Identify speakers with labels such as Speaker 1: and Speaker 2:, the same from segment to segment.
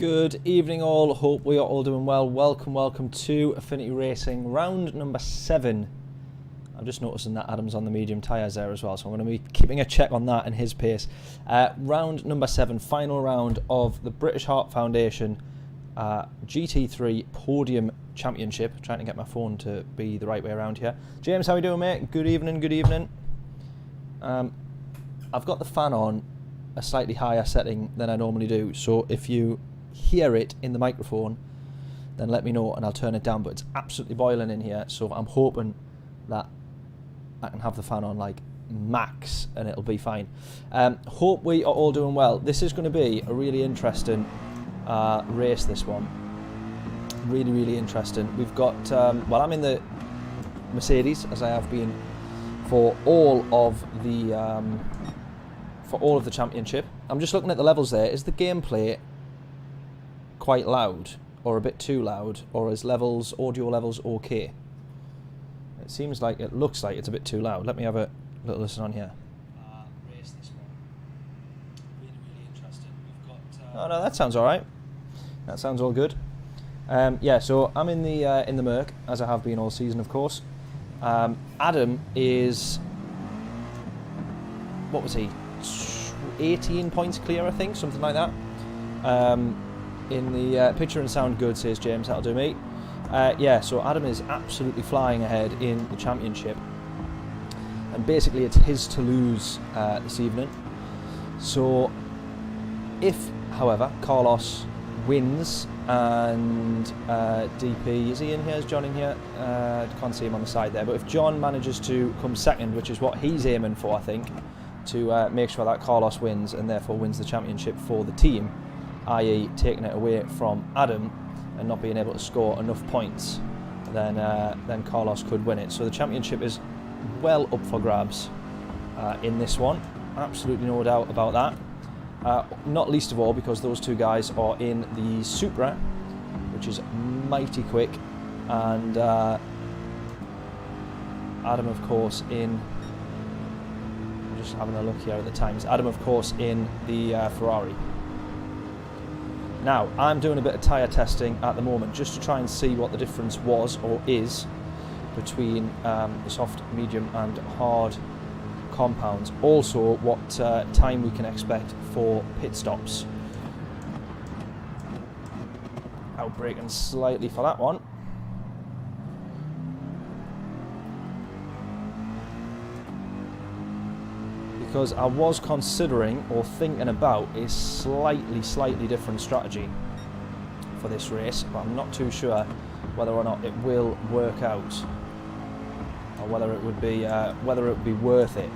Speaker 1: Good evening all, hope we are all doing well. Welcome to Affinity Racing round number 7. I'm just noticing that Adam's on the medium tyres there as well, so I'm going to be keeping a check on that and his pace. Round number 7, final round of the British Heart Foundation GT3 Podium Championship. Trying to get my phone to be the right way around here. James, how are you doing, mate? Good evening. I've got the fan on a slightly higher setting than I normally do, so if you hear it in the microphone then let me know and I'll turn it down, but it's absolutely boiling in here, so I'm hoping that I can have the fan on like max and it'll be fine. Hope we are all doing well. This is going to be a really interesting race, this one. Really interesting. We've got well, I'm in the Mercedes, as I have been for all of the championship. I'm just looking at the levels there. Is the gameplay quite loud or a bit too loud, or is audio levels okay? It looks like it's a bit too loud. Let me have a little listen on here. Race this one. Really interesting. We've got oh no, that sounds all right. That sounds all good. Yeah, so I'm in the Merc, as I have been all season, of course. Adam is, what was he? 18 points clear, I think, something like that. In the picture and sound good, says James, that'll do me. Yeah, so Adam is absolutely flying ahead in the championship, and basically it's his to lose this evening. So if, however, Carlos wins and DP, is he in here? Is John in here? Can't see him on the side there, but if John manages to come second, which is what he's aiming for, I think, to make sure that Carlos wins and therefore wins the championship for the team, i.e. taking it away from Adam and not being able to score enough points, then Carlos could win it. So the championship is well up for grabs in this one, absolutely no doubt about that. Not least of all because those two guys are in the Supra, which is mighty quick, and Adam, of course, in, just having a look here at the times, Adam, of course, in the Ferrari. Now, I'm doing a bit of tyre testing at the moment just to try and see what the difference was or is between the soft, medium and hard compounds. Also, what time we can expect for pit stops. Outbraking slightly for that one. Because I was considering or thinking about a slightly different strategy for this race, but I'm not too sure whether or not it will work out, or whether it would be worth it.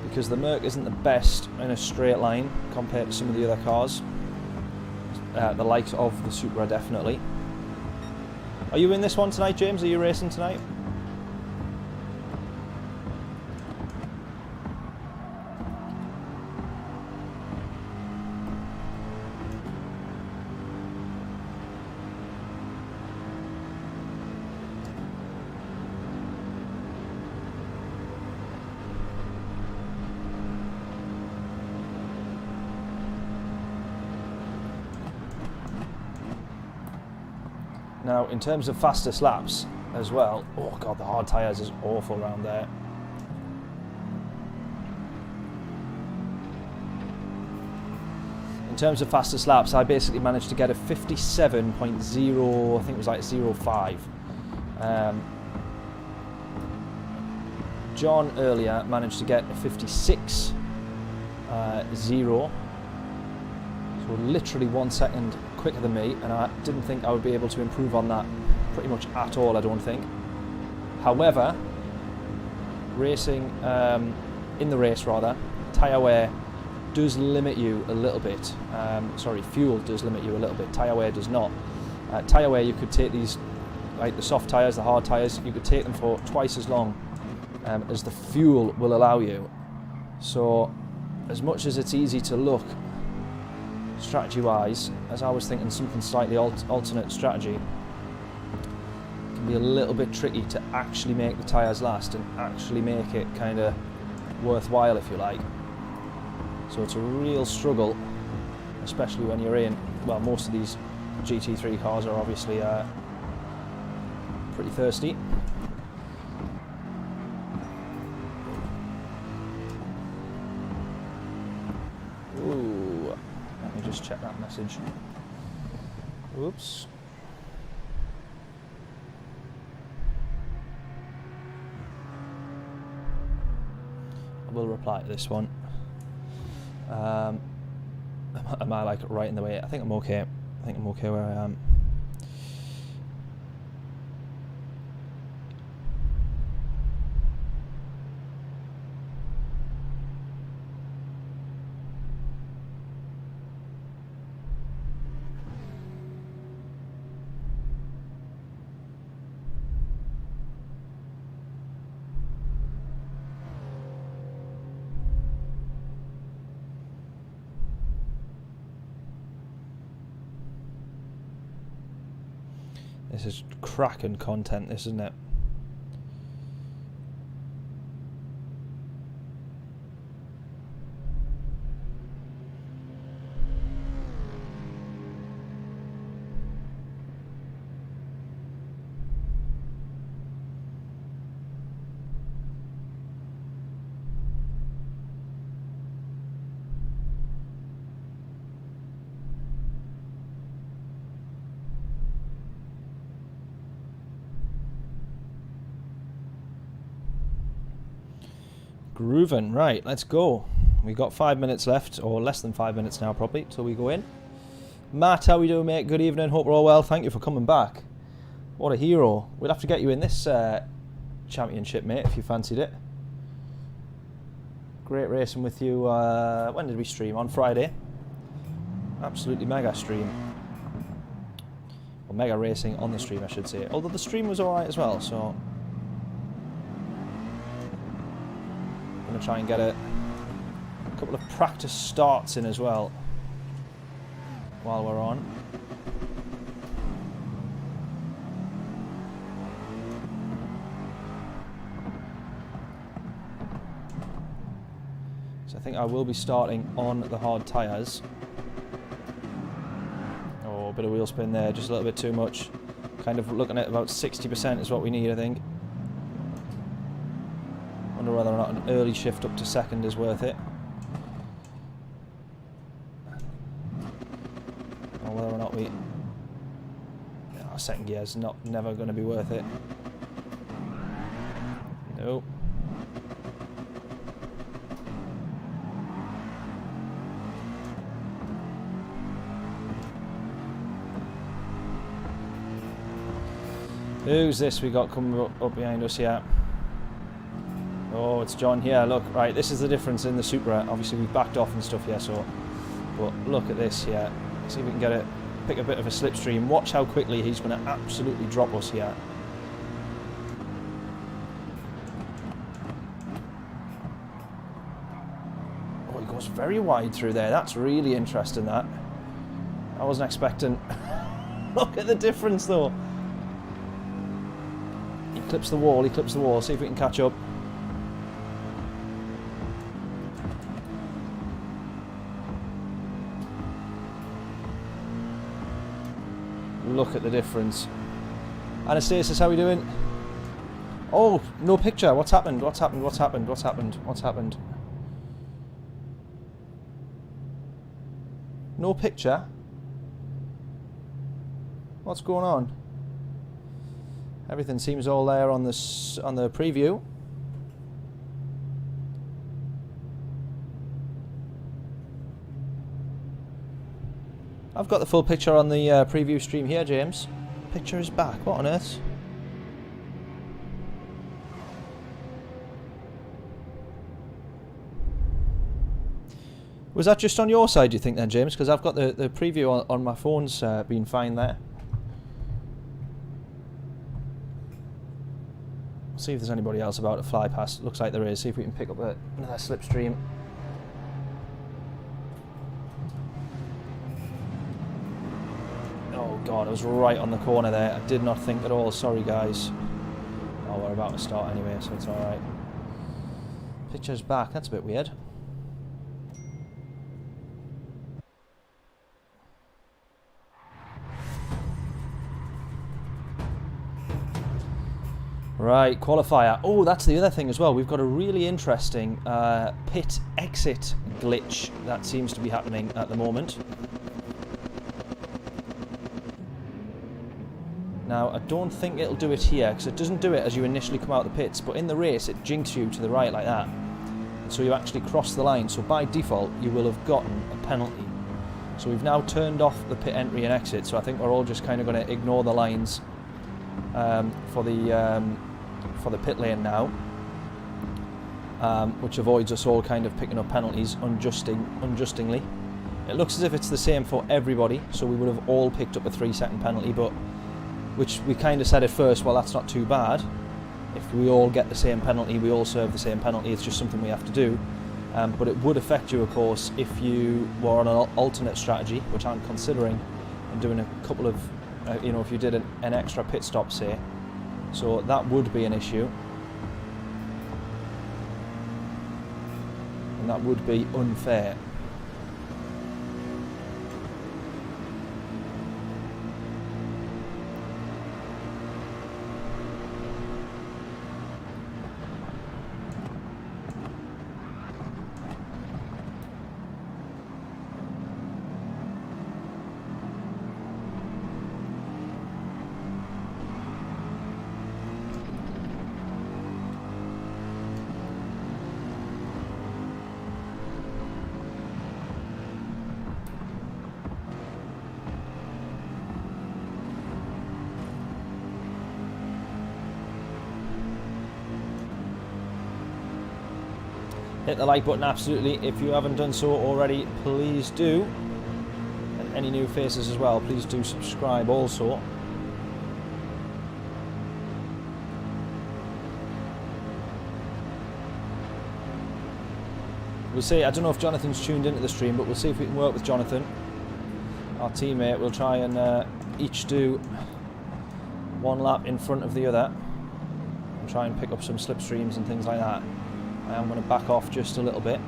Speaker 1: Because the Merc isn't the best in a straight line compared to some of the other cars. The likes of the Supra, definitely. Are you in this one tonight, James? Are you racing tonight? Now, in terms of fastest laps as well, oh god, the hard tyres is awful around there. In terms of fastest laps, I basically managed to get a 57.0, I think it was like 0.5. John earlier managed to get a 56.0. So literally 1 second quicker than me, and I didn't think I would be able to improve on that pretty much at all, I don't think. However, racing, in the race rather, tyre wear does limit you a little bit. Sorry, fuel does limit you a little bit, tyre wear does not. Tyre wear, you could take these, like the soft tyres, the hard tyres, you could take them for twice as long as the fuel will allow you. So, as much as it's easy to look strategy wise, as I was thinking something slightly alternate strategy can be a little bit tricky to actually make the tyres last and actually make it kind of worthwhile, if you like. So it's a real struggle, especially when you're in, well, most of these GT3 cars are obviously pretty thirsty. Ooh, let me just check that message. Oops. I will reply to this one. Am I like right in the way? I think I'm okay. I think I'm okay where I am. This is cracking content, this, isn't it? Groovin', right, let's go. We've got 5 minutes left, or less than 5 minutes now probably, till we go in. Matt, how we doing, mate? Good evening, hope we're all well. Thank you for coming back. What a hero. We'll have to get you in this championship, mate, if you fancied it. Great racing with you. When did we stream? On Friday. Absolutely mega stream. Or mega racing on the stream, I should say. Although the stream was alright as well, so... I'm going to try and get a couple of practice starts in as well while we're on. So I think I will be starting on the hard tyres. Oh, a bit of wheel spin there, just a little bit too much. Kind of looking at about 60% is what we need, I think. Wonder whether or not an early shift up to second is worth it. Or whether or not we... Oh, second gear is never going to be worth it. Nope. Who's this we got coming up behind us here? Oh, it's John here. Look, right, this is the difference in the Supra. Obviously, we've backed off and stuff here, so... But look at this here. See if we can get it, pick a bit of a slipstream. Watch how quickly he's going to absolutely drop us here. Oh, he goes very wide through there. That's really interesting, that. I wasn't expecting... Look at the difference, though. He clips the wall, he clips the wall. See if we can catch up. Look at the difference. Anastasis, how are we doing? Oh, no picture. What's happened? What's happened? What's happened? What's happened? What's happened? No picture? What's going on? Everything seems all there on the preview. I've got the full picture on the preview stream here, James. Picture is back. What on earth? Was that just on your side, do you think, then, James? Because I've got the preview on my phone's been fine there. See if there's anybody else about to fly past. Looks like there is. See if we can pick up another slipstream. Oh, God, I was right on the corner there. I did not think at all. Sorry, guys. Oh, we're about to start anyway, so it's alright. Picture's back. That's a bit weird. Right, qualifier. Oh, that's the other thing as well. We've got a really interesting pit exit glitch that seems to be happening at the moment. Now, I don't think it'll do it here, because it doesn't do it as you initially come out of the pits, but in the race it jinks you to the right like that. So you actually cross the line, so by default you will have gotten a penalty. So we've now turned off the pit entry and exit, so I think we're all just kind of going to ignore the lines for the pit lane now, which avoids us all kind of picking up penalties unjustingly. It looks as if it's the same for everybody, so we would have all picked up a 3-second penalty, but which we kind of said at first, well, that's not too bad. If we all get the same penalty, we all serve the same penalty, it's just something we have to do. But it would affect you, of course, if you were on an alternate strategy, which I'm considering, and doing a couple of, you know, if you did an extra pit stop, say. So that would be an issue. And that would be unfair. Hit the like button, absolutely. If you haven't done so already, please do. And any new faces as well, please do subscribe also. We'll see. I don't know if Jonathan's tuned into the stream, but we'll see if we can work with Jonathan, our teammate. We'll try and each do one lap in front of the other and try and pick up some slipstreams and things like that. I am going to back off just a little bit.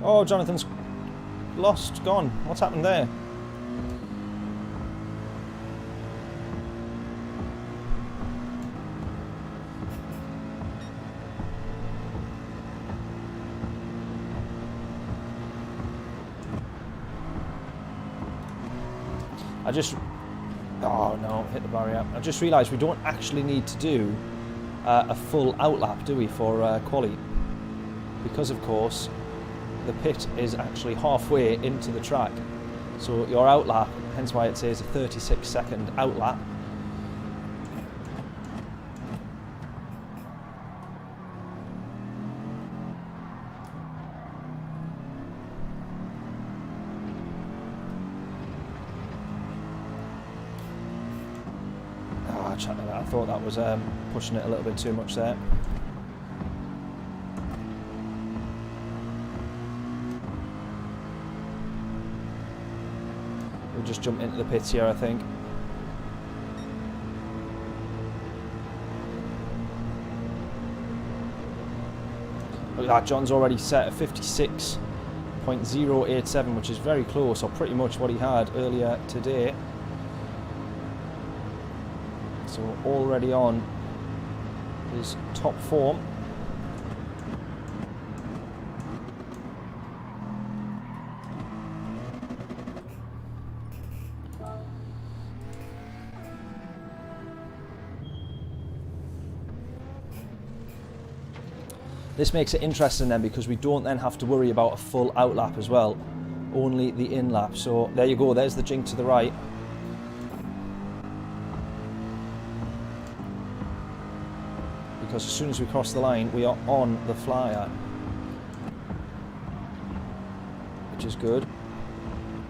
Speaker 1: Oh, Jonathan's gone. What's happened there? Oh no, hit the barrier. I just realised we don't actually need to do a full outlap, do we, for quali? Because of course the pit is actually halfway into the track. So your outlap, hence why it says a 36-second outlap. I thought that was pushing it a little bit too much there. We'll just jump into the pits here, I think. Look at that, John's already set a 56.087, which is very close, or pretty much what he had earlier today. So already on his top form. This makes it interesting then, because we don't then have to worry about a full outlap as well, only the in lap. So there you go, there's the jink to the right. Because as soon as we cross the line, we are on the flyer. which is good.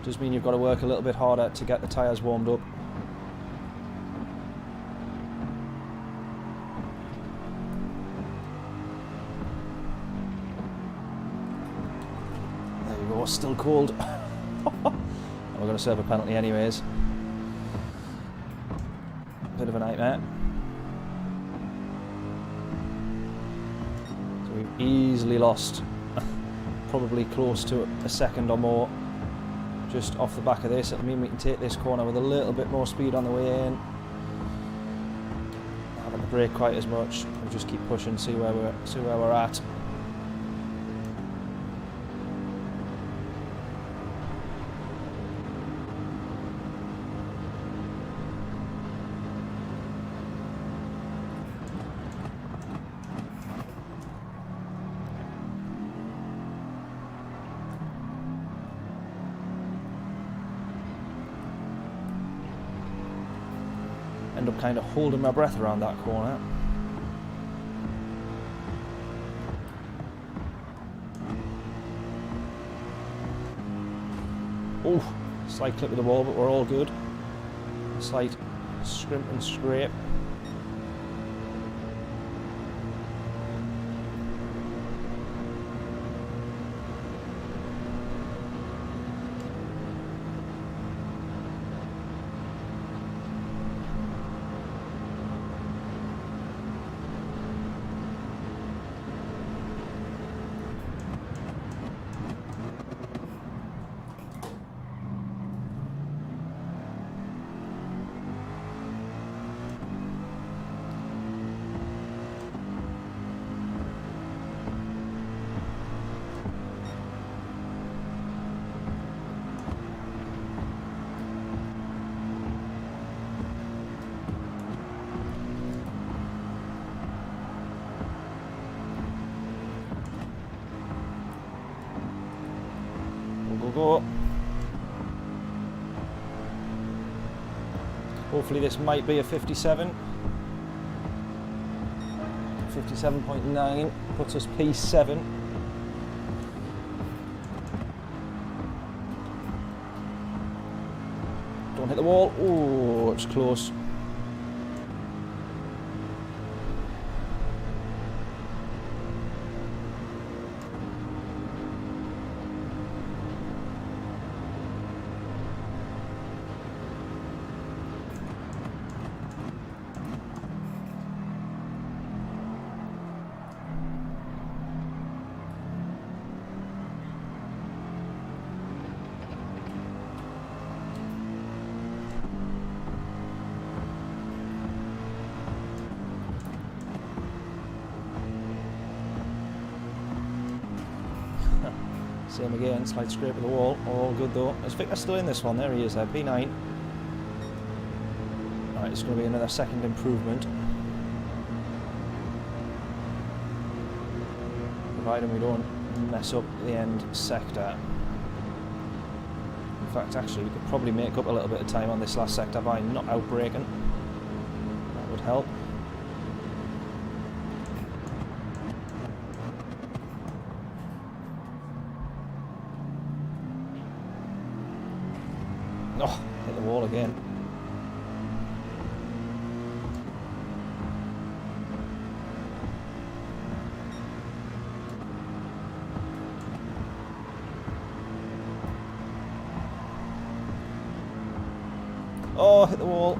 Speaker 1: Does mean you've got to work a little bit harder to get the tyres warmed up. There you go, still cold. We're going to serve a penalty anyways. Bit of a nightmare. So we've easily lost probably close to a second or more just off the back of this. It'll mean we can take this corner with a little bit more speed on the way in. Not having to brake quite as much. We'll just keep pushing, see where we're at. End up kind of holding my breath around that corner. Oh, slight clip of the wall, but we're all good. Slight scrimp and scrape. Go. Hopefully this might be a 57. 57.9 puts us P7. Don't hit the wall. Oh, it's close. Same again, slight scrape of the wall, all good though. Is Victor still in this one? There he is there, P9. Alright, it's going to be another second improvement. Providing we don't mess up the end sector. In fact, actually, we could probably make up a little bit of time on this last sector by not outbraking. That would help. Oh, hit the wall again. Oh, hit the wall.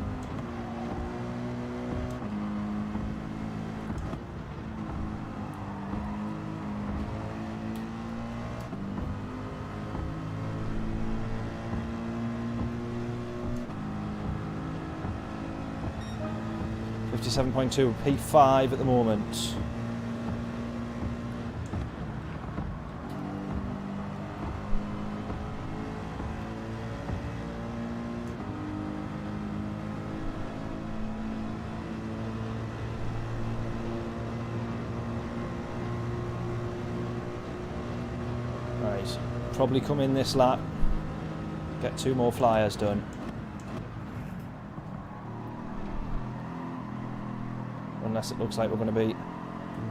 Speaker 1: .2, P5 at the moment. Right, probably come in this lap, get 2 more flyers done. Unless it looks like we're going to be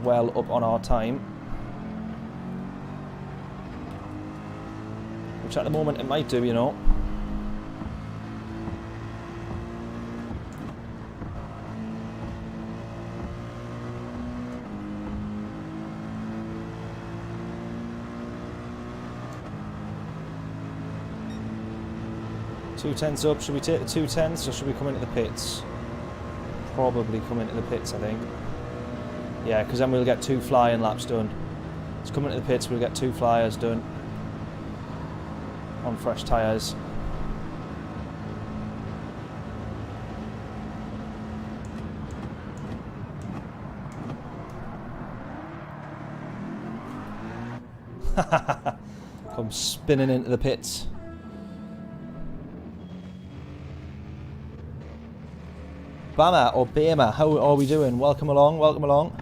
Speaker 1: well up on our time. which at the moment it might do, you know. Two tenths up. Should we take the 2 tenths or should we come into the pits? Probably come into the pits, I think. Yeah, because then we'll get 2 flying laps done. Let's come into the pits, we'll get 2 flyers done on fresh tyres. Come spinning into the pits. Bama or Bama, how are we doing? Welcome along, welcome along.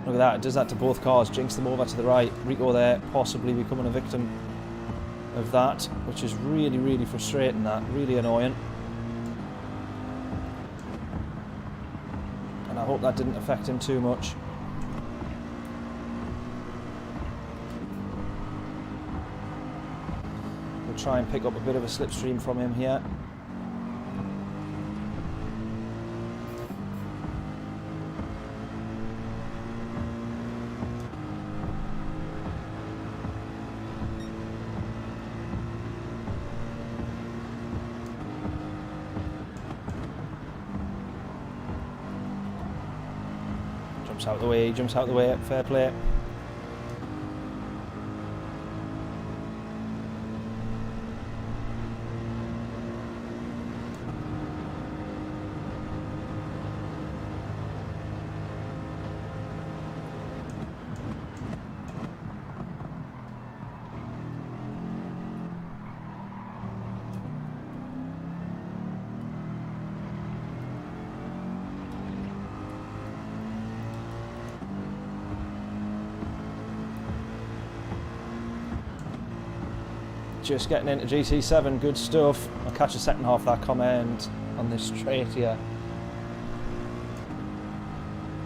Speaker 1: Look at that, it does that to both cars, jinx them over to the right. Rico there, possibly becoming a victim of that, which is really, really frustrating, that, really annoying. And I hope that didn't affect him too much. We'll try and pick up a bit of a slipstream from him here. Out the way, jumps out the way, fair play. Just getting into GT7, good stuff. I'll catch the second half of that comment on this straight here.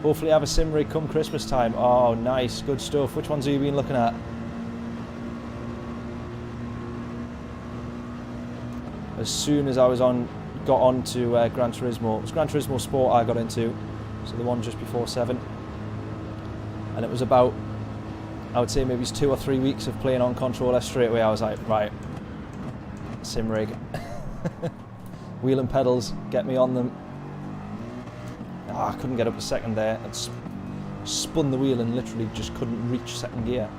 Speaker 1: Hopefully have a sim rig come Christmas time. Oh, nice, good stuff. Which ones have you been looking at? As soon as I was got on to Gran Turismo. It was Gran Turismo Sport I got into, so the one just before 7. And it was about, I would say maybe it's 2 or 3 weeks of playing on controller. Straight away I was like, right, sim rig. Wheel and pedals, get me on them. Oh, I couldn't get up a second there. I spun the wheel and literally just couldn't reach second gear.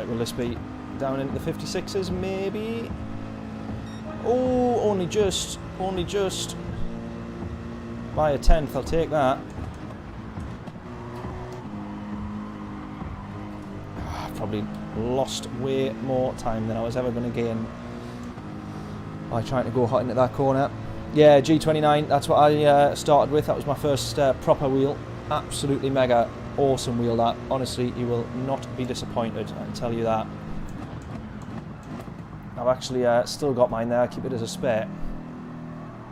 Speaker 1: Will this be down into the 56s maybe? Oh, only just by a 10th, I'll take that. Probably lost way more time than I was ever going to gain by trying to go hot into that corner. Yeah, G29, that's what I started with. That was my first proper wheel. Absolutely mega awesome wheel, that. Honestly, you will not be disappointed, I can tell you that. I've actually still got mine there. I keep it as a spare,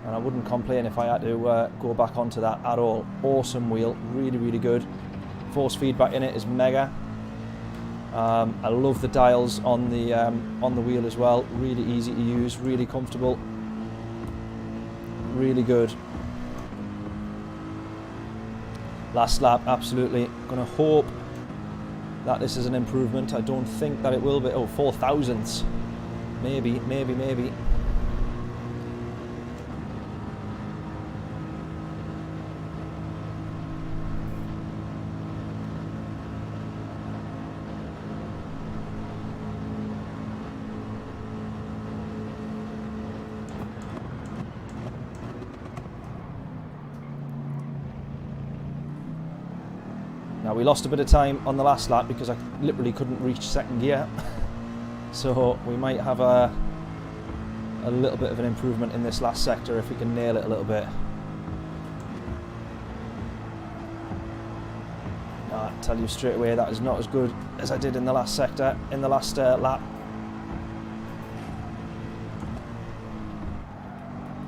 Speaker 1: and I wouldn't complain if I had to go back onto that at all. Awesome wheel, really, really good. Force feedback in it is mega. I love the dials on the wheel as well. Really easy to use, really comfortable, really good. Last lap, absolutely. Gonna hope that this is an improvement. I don't think that it will be. Oh, 4 thousandths. Maybe. Now, we lost a bit of time on the last lap because I literally couldn't reach second gear. So we might have a a little bit of an improvement in this last sector if we can nail it a little bit. I tell you straight away, that is not as good as I did in the last sector, in the last lap.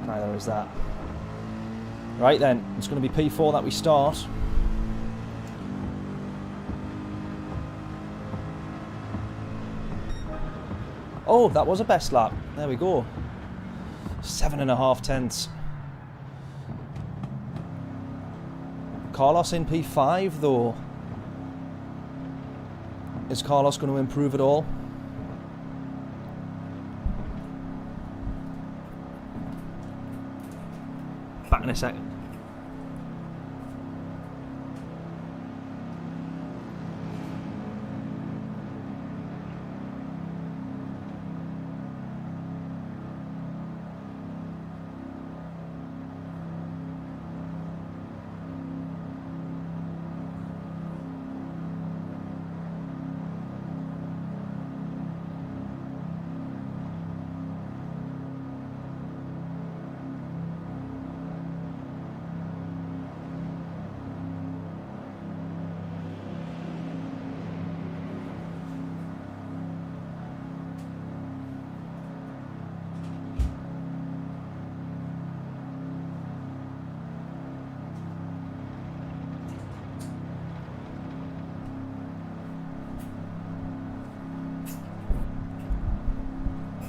Speaker 1: Neither is that. Right then, it's going to be P4 that we start. Oh, that was a best lap. There we go. 7.5 tenths. Carlos in P5 though. Is Carlos going to improve at all? Back in a second.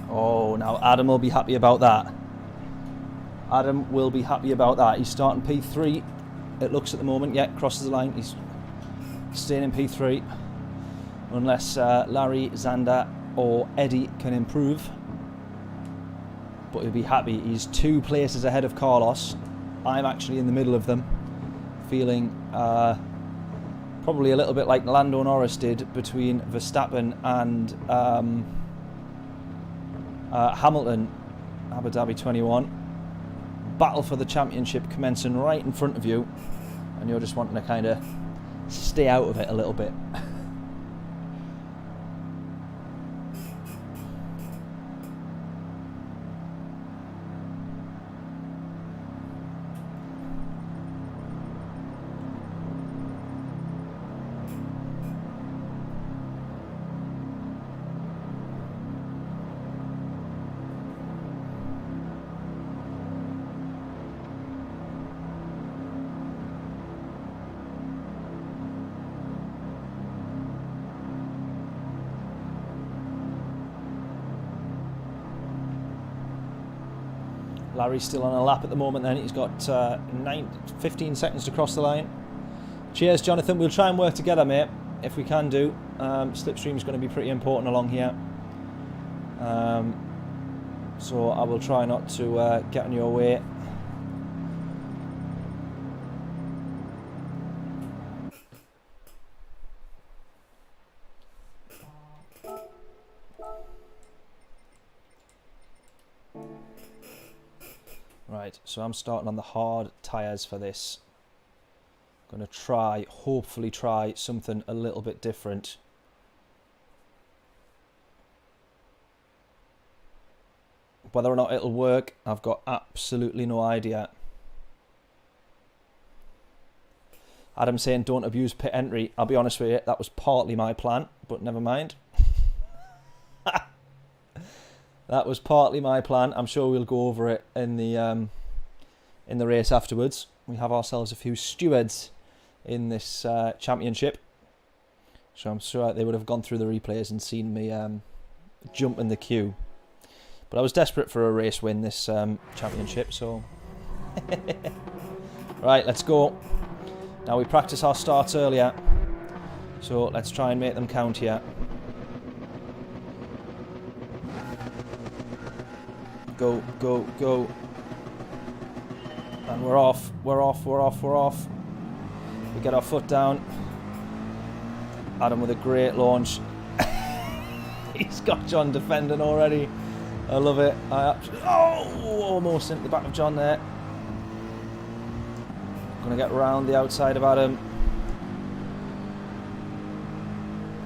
Speaker 1: Oh, now Adam will be happy about that. Adam will be happy about that. He's starting P3. It looks at the moment. Yeah, crosses the line. He's staying in P3. Unless Larry, Xander or Eddie can improve. But he'll be happy. He's 2 places ahead of Carlos. I'm actually in the middle of them. Feeling probably a little bit like Lando Norris did between Verstappen and Hamilton, Abu Dhabi 21. Battle for the championship commencing right in front of you, and you're just wanting to kind of stay out of it a little bit. Larry's still on a lap at the moment then. He's got 15 seconds to cross the line. Cheers, Jonathan. We'll try and work together, mate, if we can do. Slipstream's going to be pretty important along here. So I will try not to get in your way. Right, so I'm starting on the hard tyres for this. Going to try, hopefully try something a little bit different. Whether or not it'll work, I've got absolutely no idea. Adam saying don't abuse pit entry. I'll be honest with you, that was partly my plan, but never mind. That was partly my plan. I'm sure we'll go over it in the race afterwards. We have ourselves a few stewards in this championship, so I'm sure they would have gone through the replays and seen me jump in the queue. But I was desperate for a race win this championship, so right, let's go. Now we practice our starts earlier, so let's try and make them count here. Go, go, go. And we're off, we're off, we're off, we're off. We get our foot down. Adam with a great launch. He's got John defending already. I love it. Almost into the back of John there. Gonna get round the outside of Adam.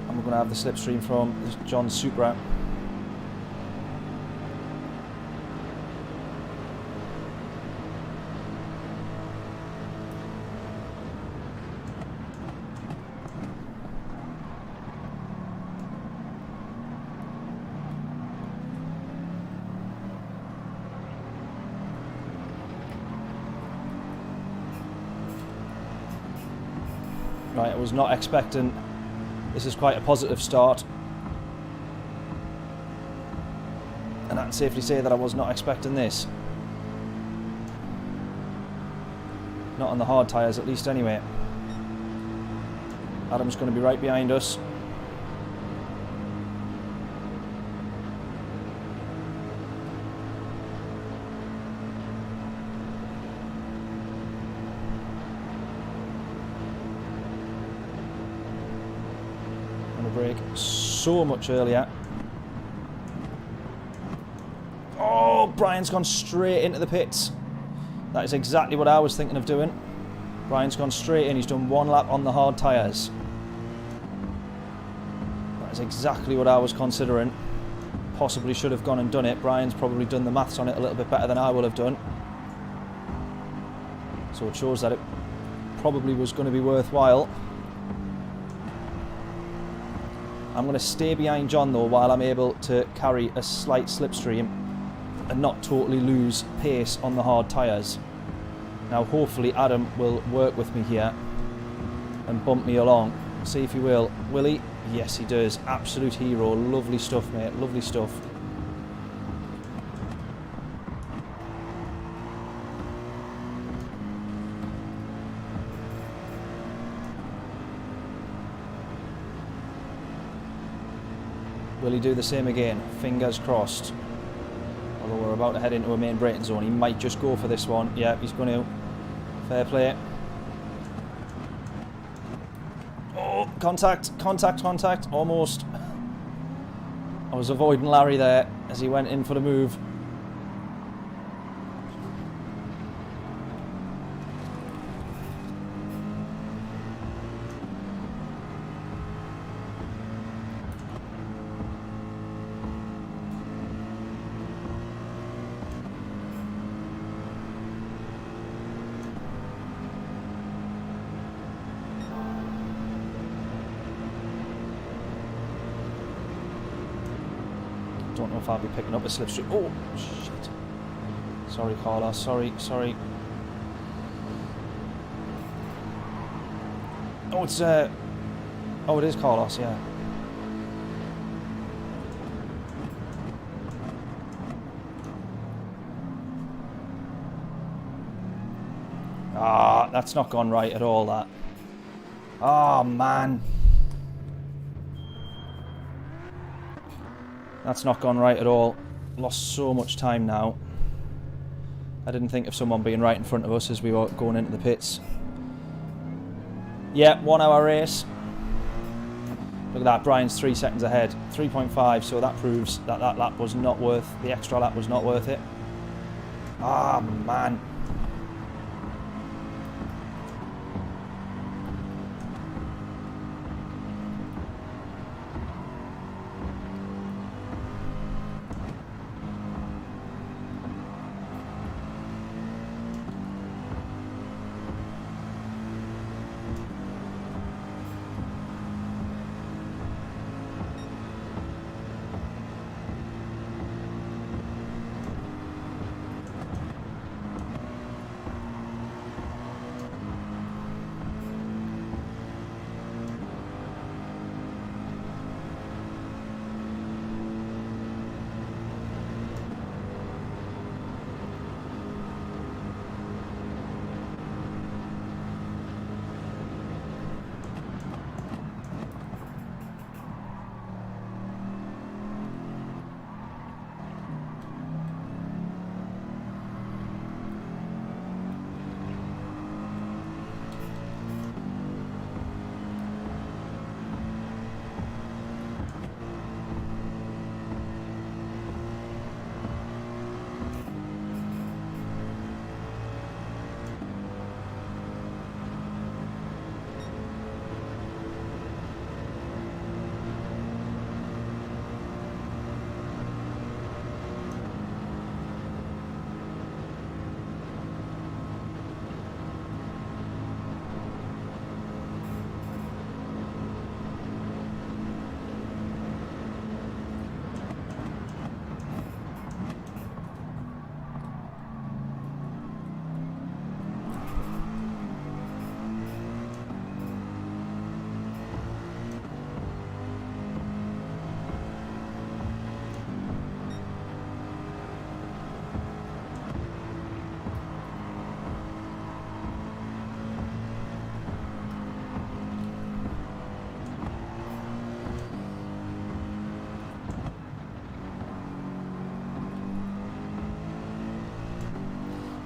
Speaker 1: And we're gonna have the slipstream from John's Supra. Right, I was not expecting... This is quite a positive start. And I can safely say that I was not expecting this. Not on the hard tyres, at least, anyway. Adam's going to be right behind us. On the brake so much earlier. Oh, Brian's gone straight into the pits. That is exactly what I was thinking of doing. Brian's gone straight in. He's done one lap on the hard tyres. That is exactly what I was considering. Possibly should have gone and done it. Brian's probably done the maths on it a little bit better than I will have done. So it shows that it probably was going to be worthwhile. I'm going to stay behind John though while I'm able to carry a slight slipstream and not totally lose pace on the hard tyres. Now hopefully Adam will work with me here and bump me along. See if he will. Will he? Yes, he does. Absolute hero. Lovely stuff, mate. Lovely stuff. Will he do the same again? Fingers crossed. Although we're about to head into a main braking zone. He might just go for this one. Yeah, he's going to. Fair play. Oh, contact, contact, contact. Almost. I was avoiding Larry there as he went in for the move. Don't know if I'll be picking up a slipstream. Oh, shit. Sorry, Carlos. Sorry, sorry. Oh, it's, oh, it is Carlos, yeah. Ah, that's not gone right at all, that. Oh, man. That's not gone right at all. Lost so much time now. I didn't think of someone being right in front of us as we were going into the pits. Yeah, 1 hour race. Look at that, Brian's 3 seconds ahead. 3.5, so that proves that that lap was not worth, the extra lap was not worth it. Ah, man.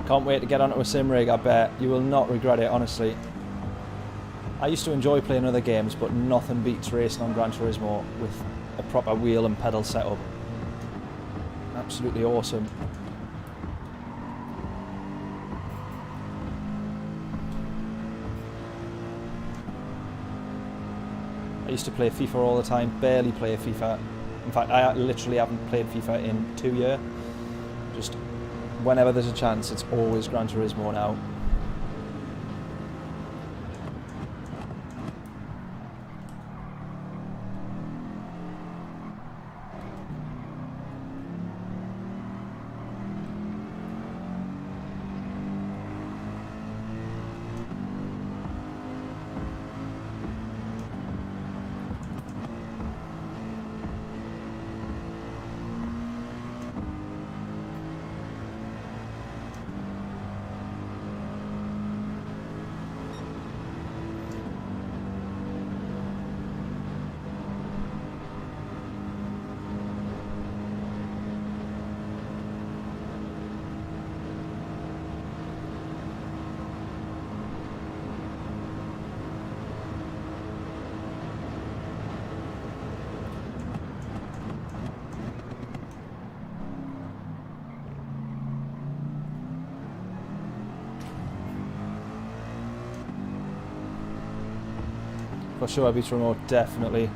Speaker 1: Can't wait to get onto a sim rig, I bet. You will not regret it, honestly. I used to enjoy playing other games, but nothing beats racing on Gran Turismo with a proper wheel and pedal setup. Absolutely awesome. I used to play FIFA all the time, barely play FIFA. In fact, I literally haven't played FIFA in 2 years. Just whenever there's a chance, it's always Gran Turismo now. For sure, beats remote, definitely.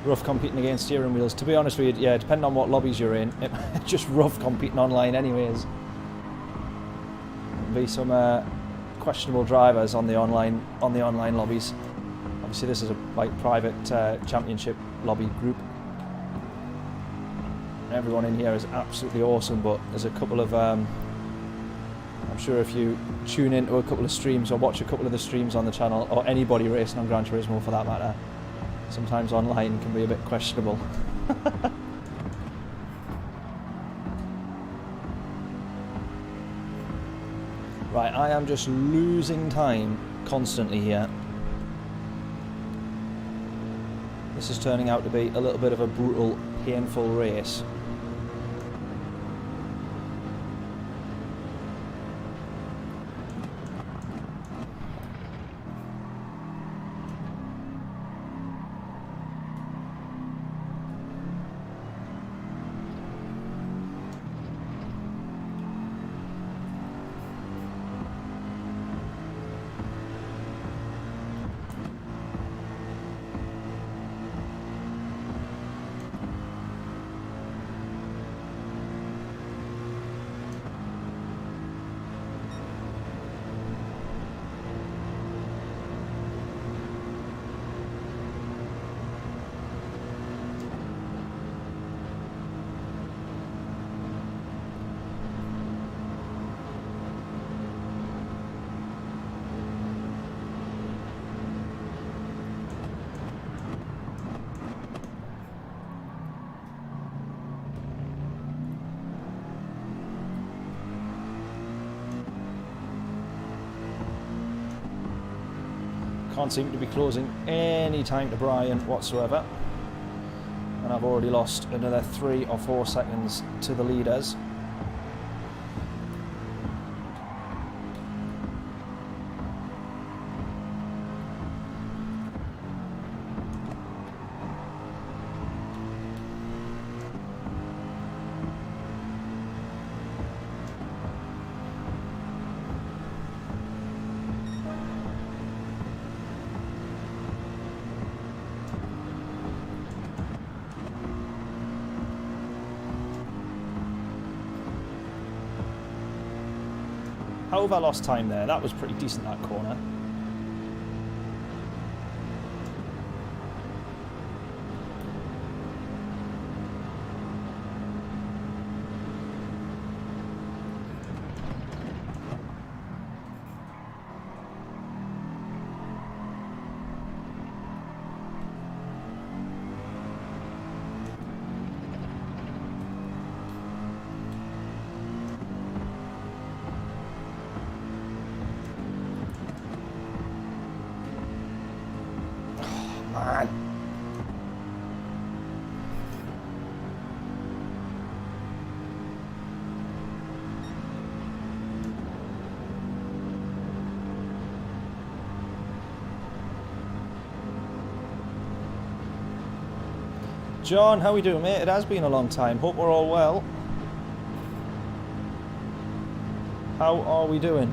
Speaker 1: Rough competing against steering wheels. To be honest with you, yeah, depending on what lobbies you're in, it's just rough competing online anyways. There'll be some questionable drivers on the online lobbies. Obviously this is a private championship lobby group. Everyone in here is absolutely awesome, but there's a couple of I'm sure if you tune into a couple of streams or watch a couple of the streams on the channel, or anybody racing on Gran Turismo for that matter, sometimes online can be a bit questionable. Right, I am just losing time constantly here. This is turning out to be a little bit of a brutal, painful race. Can't seem to be closing any time to Brian whatsoever, and I've already lost another 3 or 4 seconds to the leaders. How have I lost time there? That was pretty decent, that corner. John, how are we doing, mate? It has been a long time. Hope we're all well. How are we doing?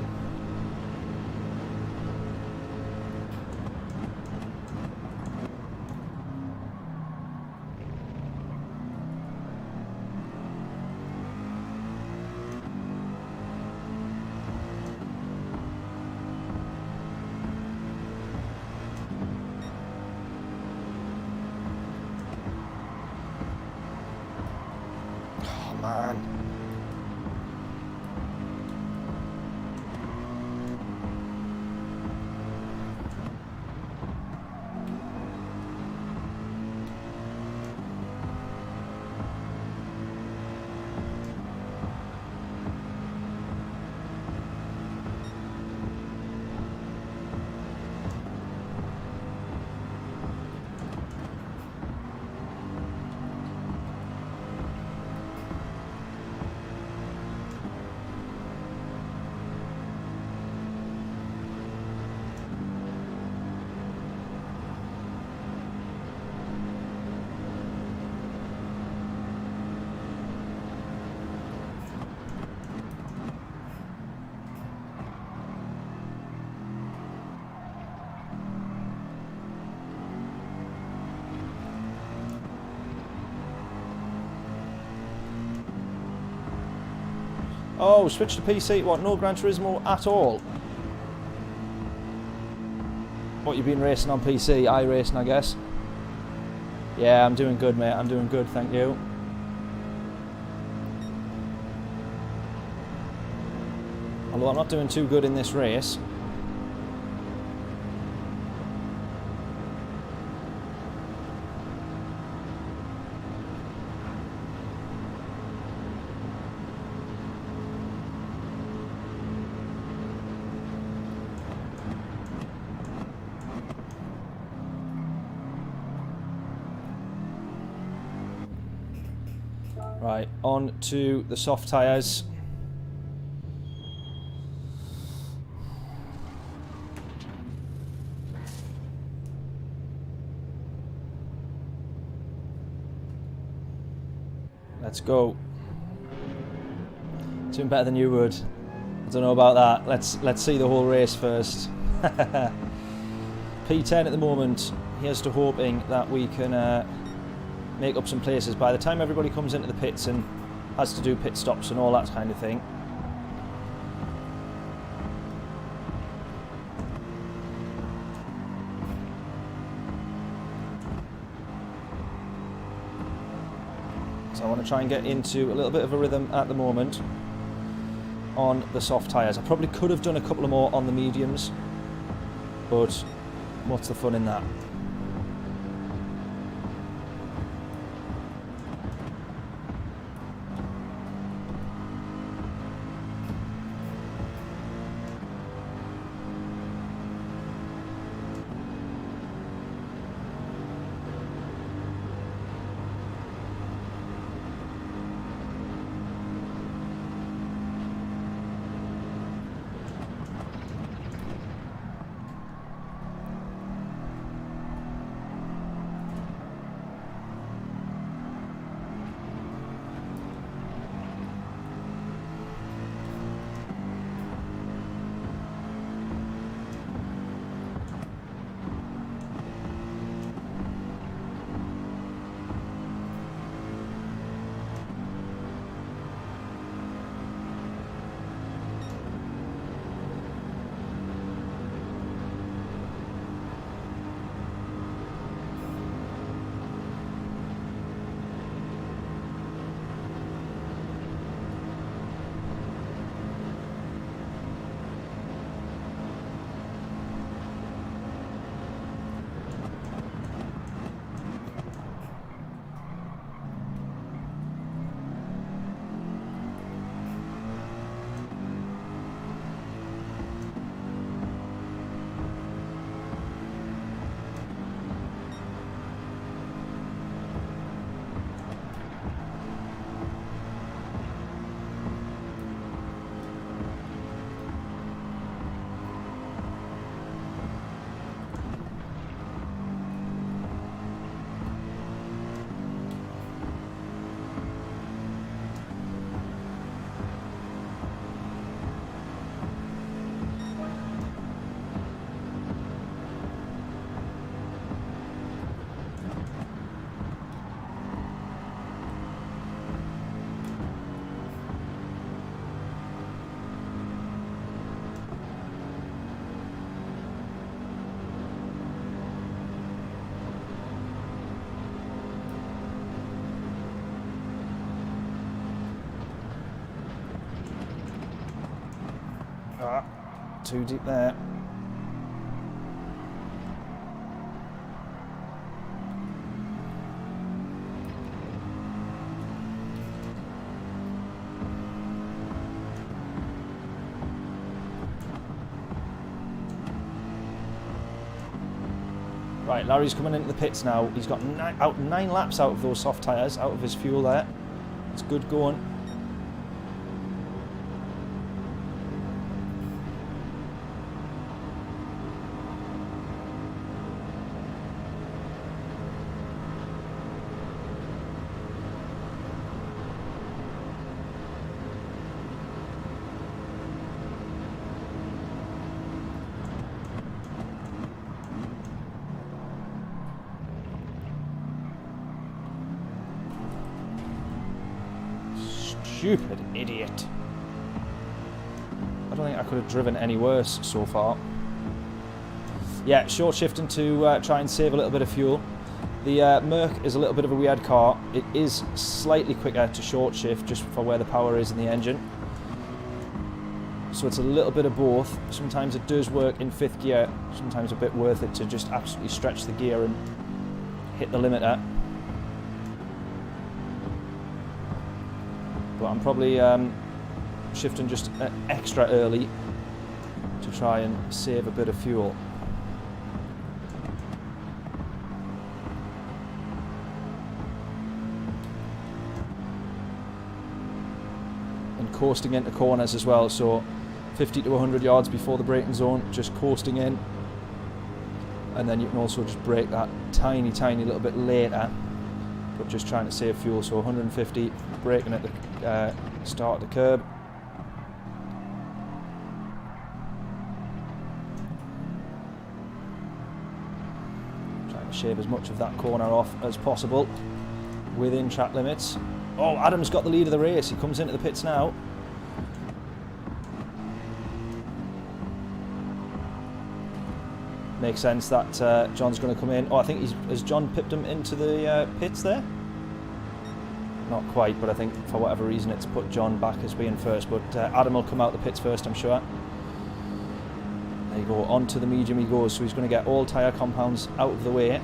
Speaker 1: Man. Oh, switch to PC. What, no Gran Turismo at all? What, you've been racing on PC? iRacing, I guess. Yeah, I'm doing good, mate. I'm doing good, thank you. Although I'm not doing too good in this race. Right, on to the soft tyres. Let's go. Doing better than you would. I don't know about that. Let's see the whole race first. P10 at the moment. Here's to hoping that we can make up some places by the time everybody comes into the pits and has to do pit stops and all that kind of thing. So I want to try and get into a little bit of a rhythm at the moment on the soft tyres. I probably could have done a couple of more on the mediums, but what's the fun in that? Ah, too deep there. Right, Larry's coming into the pits now. He's got 9 laps out of those soft tyres, out of his fuel there. It's good going. Stupid idiot. I don't think I could have driven any worse so far. Yeah, short shifting to try and save a little bit of fuel. The Merc is a little bit of a weird car. It is slightly quicker to short shift just for where the power is in the engine. So it's a little bit of both. Sometimes it does work in 5th gear. Sometimes a bit worth it to just absolutely stretch the gear and hit the limiter. But I'm probably shifting just extra early to try and save a bit of fuel. And coasting into corners as well, so 50 to 100 yards before the braking zone, just coasting in. And then you can also just brake that tiny little bit later, but just trying to save fuel. So 150, braking at the start of the curb. Trying to shave as much of that corner off as possible within track limits. Oh, Adam's got the lead of the race. He comes into the pits now. Makes sense that John's going to come in. Oh, I think has John pipped him into the pits there? Not quite, but I think for whatever reason it's put John back as being first. But Adam will come out the pits first, I'm sure. There you go, onto the medium he goes. So he's going to get all tyre compounds out of the way.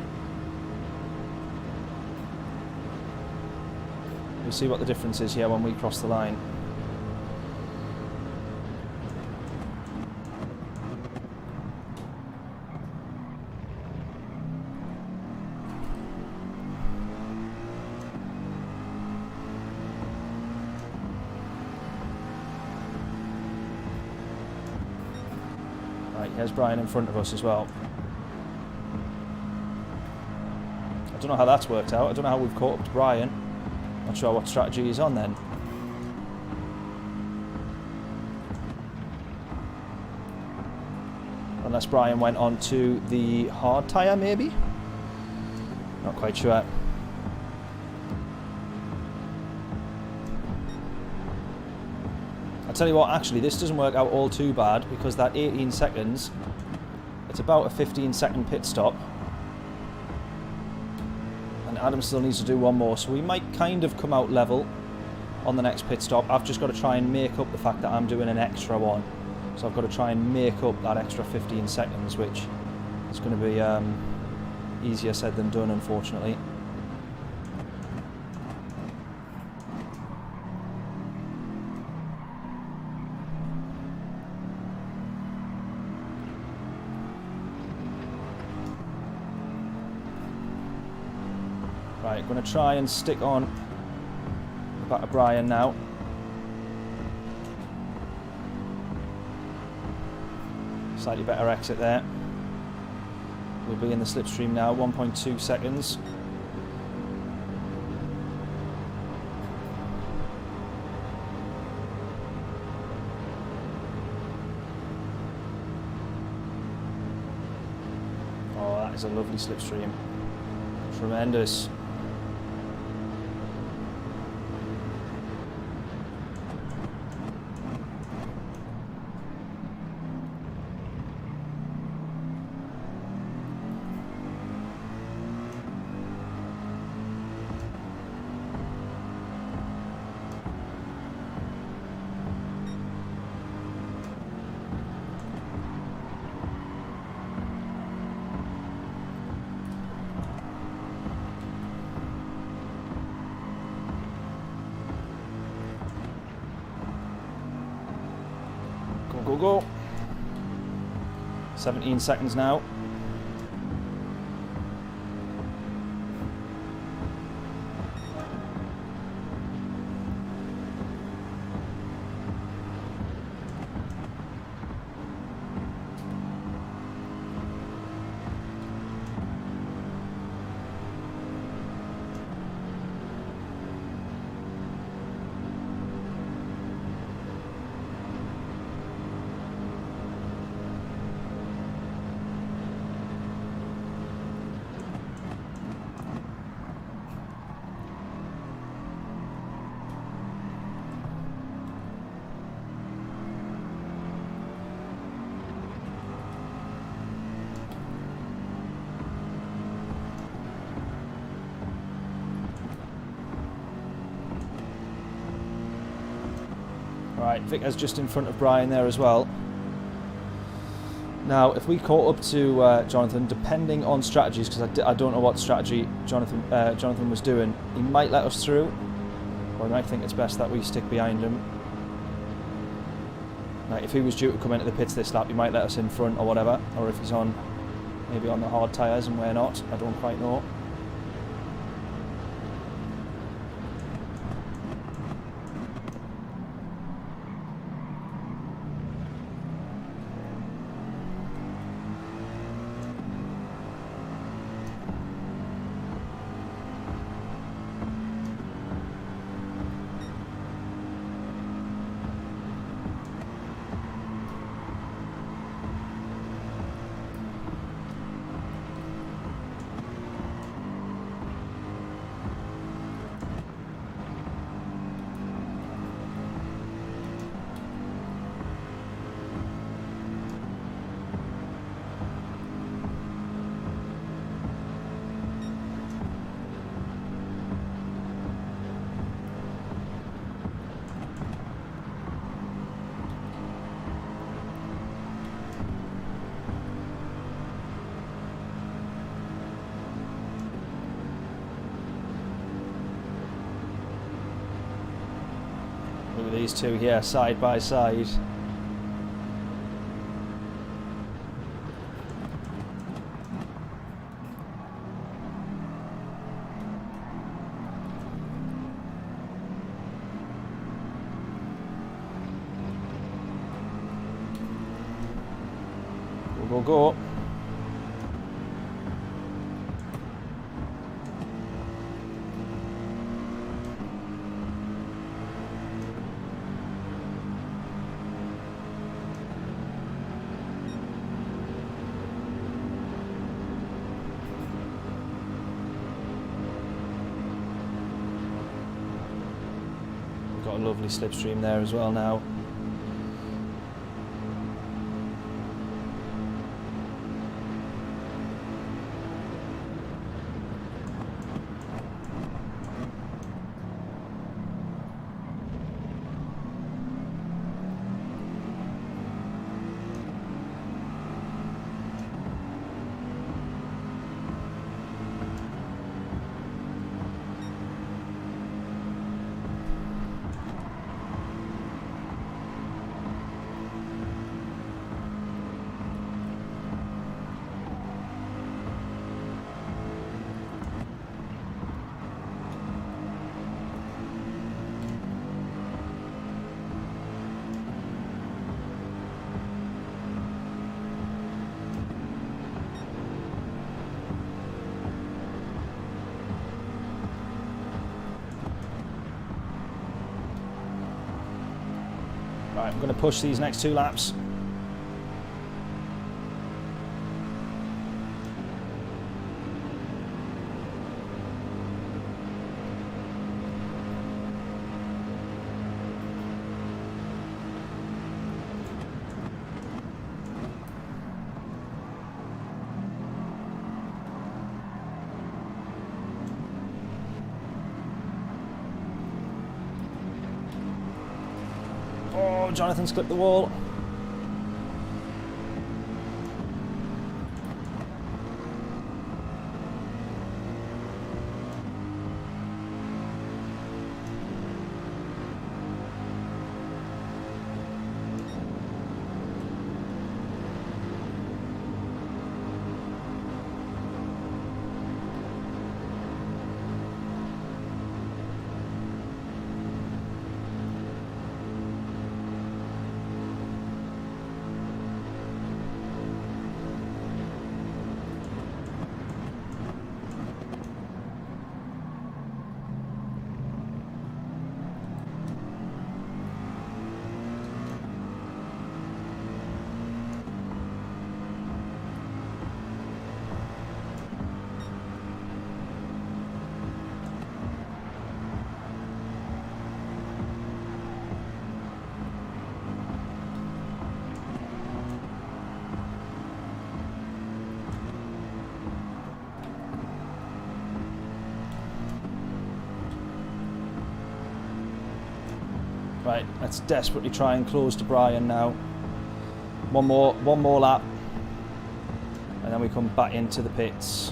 Speaker 1: We'll see what the difference is here when we cross the line. Right, here's Brian in front of us as well. I don't know how that's worked out. I don't know how we've caught up to Brian. Not sure what strategy he's on then. Unless Brian went on to the hard tyre maybe? Not quite sure. I'll tell you what, actually this doesn't work out all too bad, because that 18 seconds, it's about a 15-second pit stop. And Adam still needs to do one more, so we might kind of come out level on the next pit stop. I've just got to try and make up the fact that I'm doing an extra one. So I've got to try and make up that extra 15 seconds, which is going to be easier said than done, unfortunately. Right, going to try and stick on the back of Brian now. Slightly better exit there. We'll be in the slipstream now, 1.2 seconds. Oh, that is a lovely slipstream. Tremendous. go, go. 17 seconds now. Right, Victor's just in front of Brian there as well. Now, if we caught up to Jonathan, depending on strategies, because I don't know what strategy Jonathan was doing, he might let us through, or he might think it's best that we stick behind him. Like, if he was due to come into the pits this lap, he might let us in front or whatever, or if he's on, maybe on the hard tyres and we're not, I don't quite know. Look at these two here, side by side. Go, go, go. Got a lovely slipstream there as well now. Right, I'm going to push these next 2 laps. Oh, Jonathan's clipped the wall. Right, let's desperately try and close to Brian now. One more lap. And then we come back into the pits.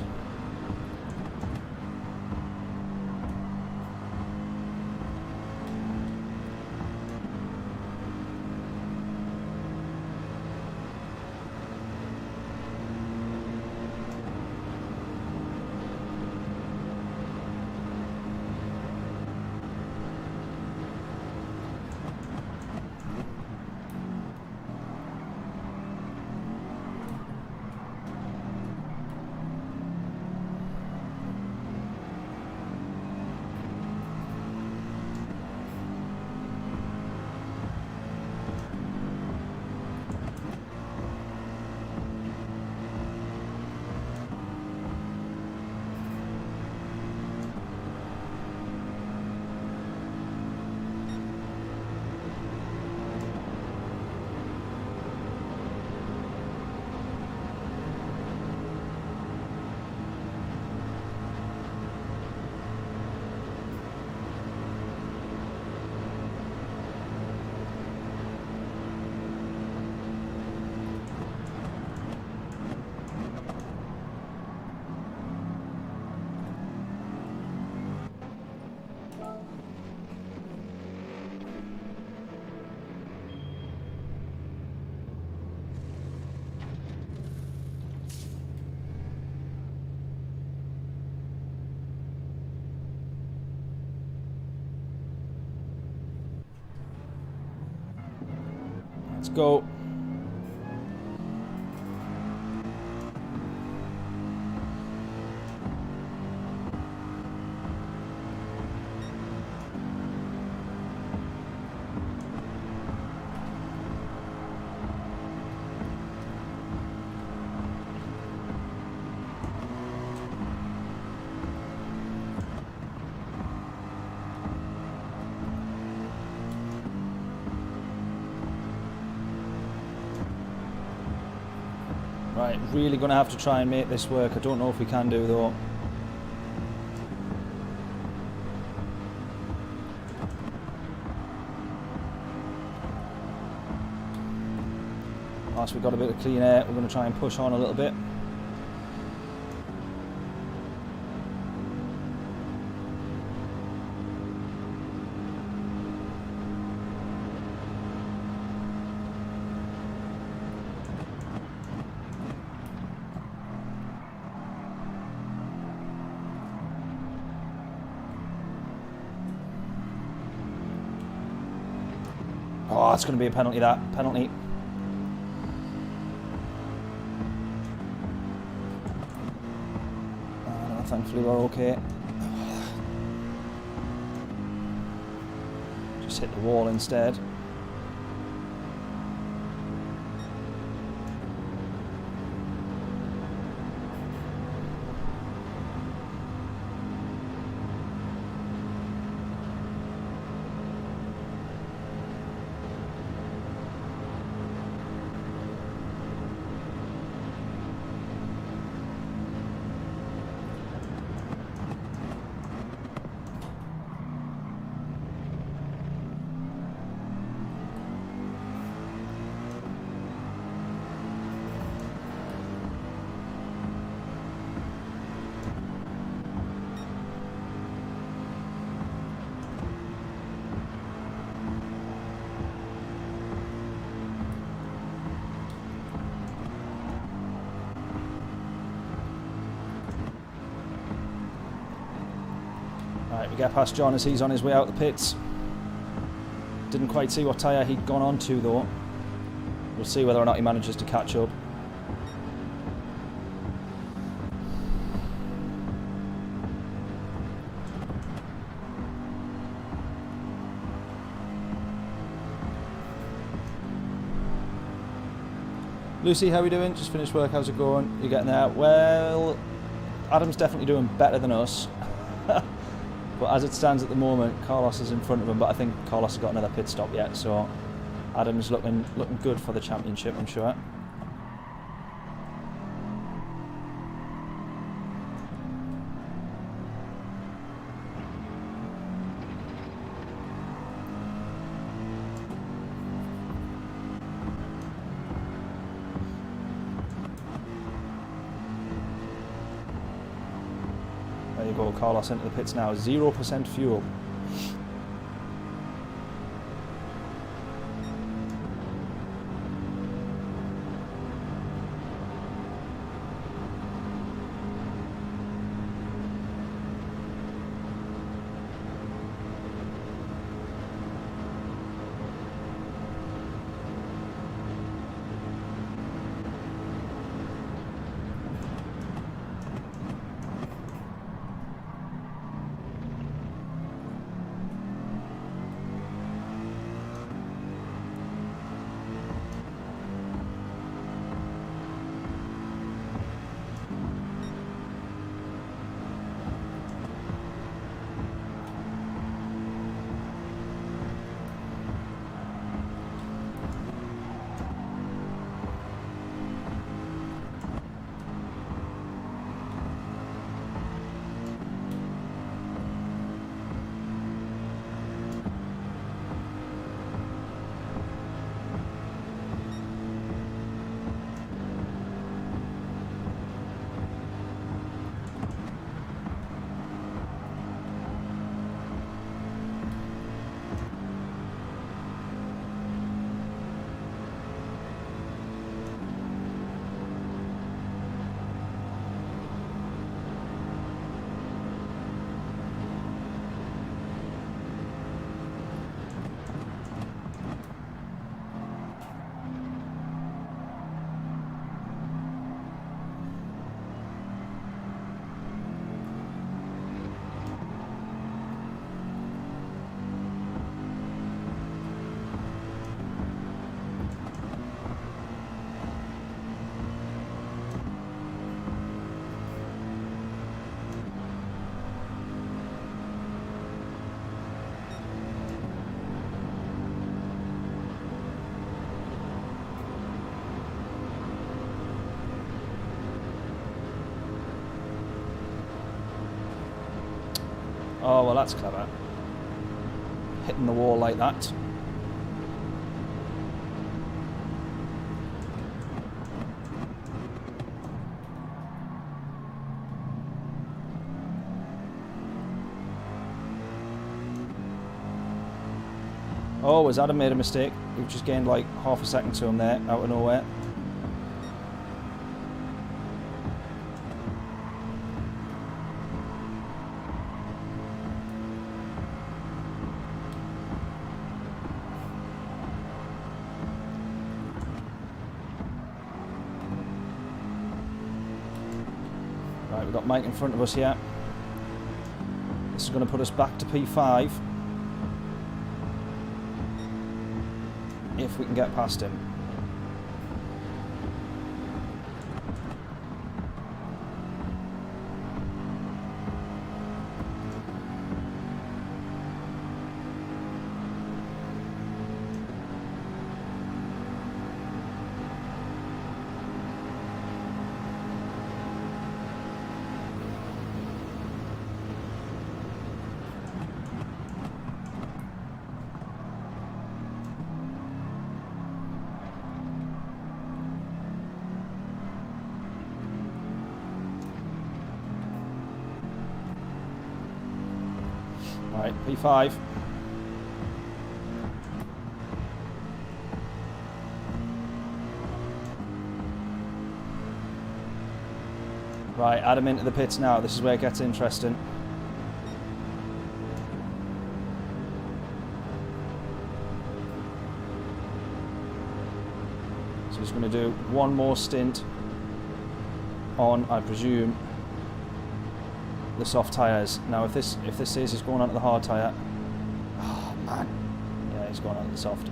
Speaker 1: Let's go. Right, really going to have to try and make this work. I don't know if we can do though. Whilst we've got a bit of clean air, we're going to try and push on a little bit. Oh, it's going to be a penalty, that. Penalty. Thankfully we're okay. Just hit the wall instead. Right, we get past John as he's on his way out the pits. Didn't quite see what tyre he'd gone on to though. We'll see whether or not he manages to catch up. Lucy, how are we doing? Just finished work, how's it going? You getting there? Well, Adam's definitely doing better than us. But as it stands at the moment, Carlos is in front of him, but I think Carlos has got another pit stop yet, so Adam's looking good for the championship, I'm sure. go Carlos into the pits now. 0% fuel. Oh, well, that's clever. Hitting the wall like that. Oh, has Adam made a mistake? We've just gained like half a second to him there, out of nowhere. Right, we've got Mike in front of us here. This is going to put us back to P5. If we can get past him. Right, P5. Right, Adam into the pits now. This is where it gets interesting. So he's going to do one more stint on, I presume, the soft tyres. Now if this says he's going onto the hard tyre, oh man, yeah, he's going onto the soft.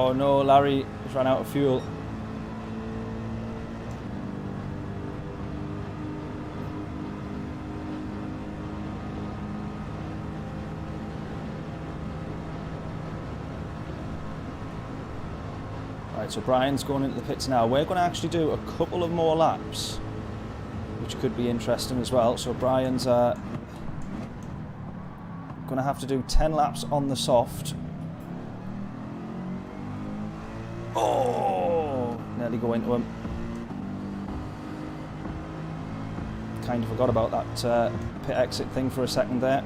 Speaker 1: Oh no, Larry has run out of fuel. Right, so Brian's going into the pits now. We're going to actually do a couple of more laps, which could be interesting as well. So Brian's going to have to do 10 laps on the soft. Oh, nearly go into him. Kind of forgot about that pit exit thing for a second there.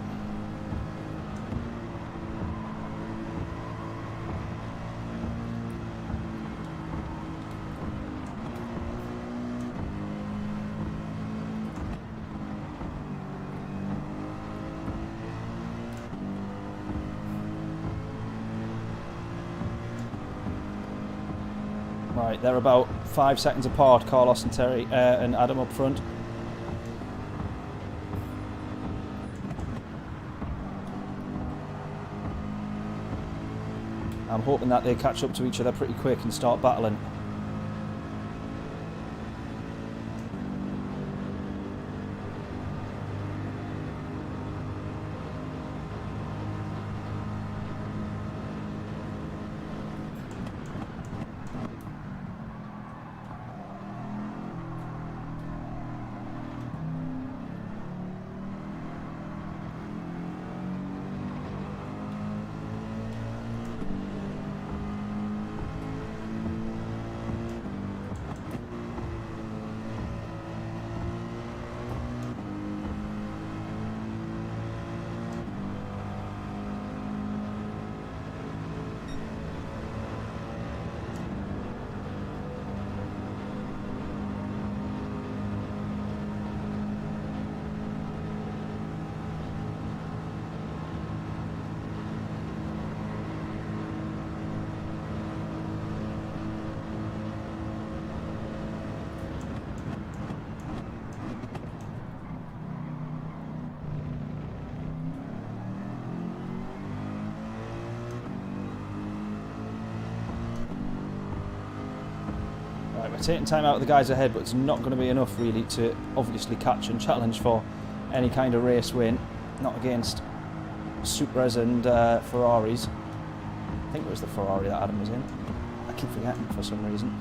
Speaker 1: Right, they're about 5 seconds apart, Carlos and Terry and Adam up front. I'm hoping that they catch up to each other pretty quick and start battling. Right, we're taking time out of the guys ahead, but it's not going to be enough really to obviously catch and challenge for any kind of race win. Not against Supras and Ferraris. I think it was the Ferrari that Adam was in. I keep forgetting for some reason.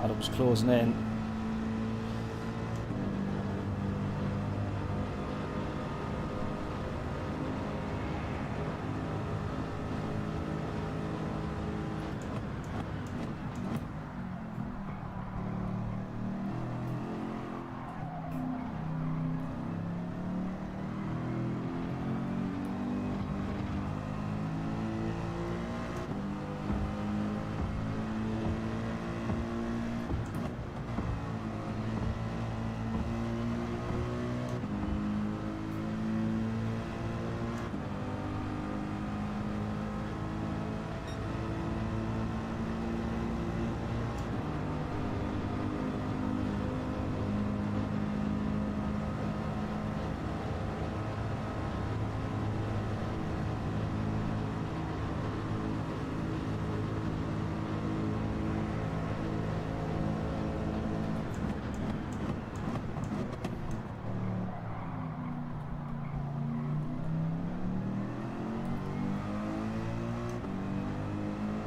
Speaker 1: Adam's closing in.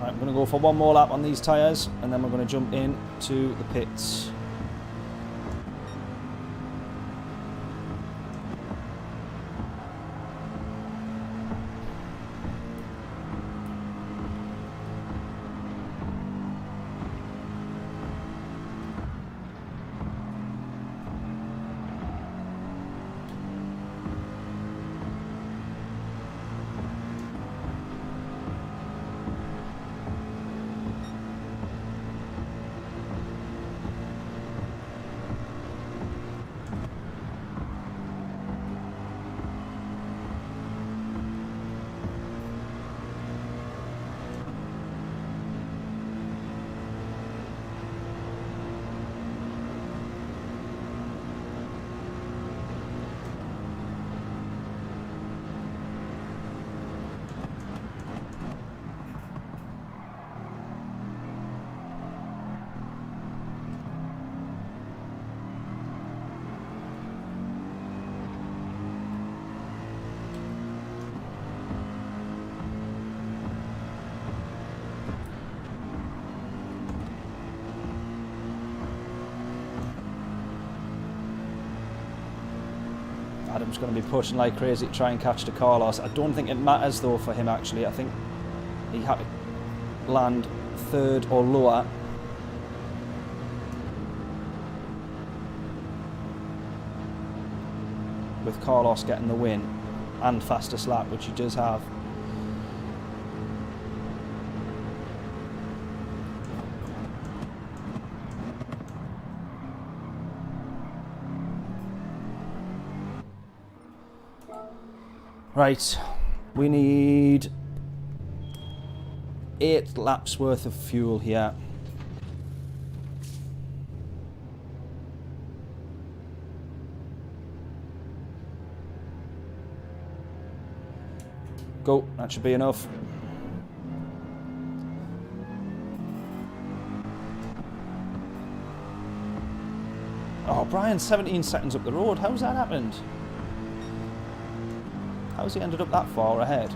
Speaker 1: Right, I'm going to go for one more lap on these tyres and then we're going to jump in to the pits. Adam's going to be pushing like crazy to try and catch the Carlos. I don't think it matters though for him actually. I think he had to land third or lower. With Carlos getting the win and fastest lap, which he does have. Right, we need 8 laps worth of fuel here. Go, that should be enough. Oh, Brian's 17 seconds up the road. How's that happened? How's he ended up that far ahead?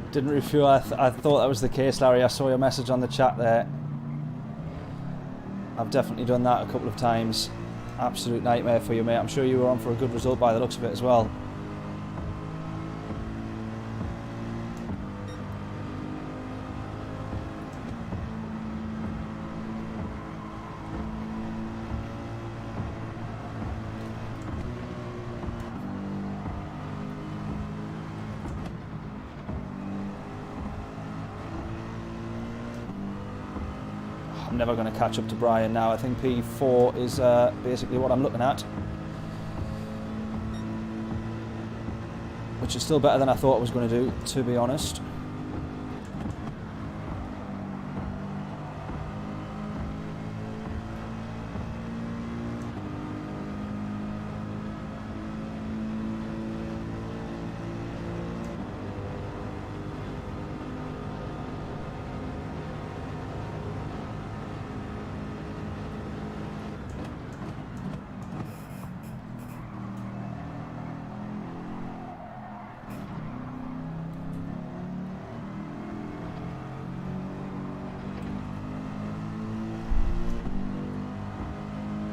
Speaker 1: Didn't refuel. I thought that was the case, Larry. I saw your message on the chat there. I've definitely done that a couple of times. Absolute nightmare for you, mate. I'm sure you were on for a good result by the looks of it as well. I'm never going to catch up to Brian now. I think P4 is basically what I'm looking at. Which is still better than I thought I was going to do, to be honest.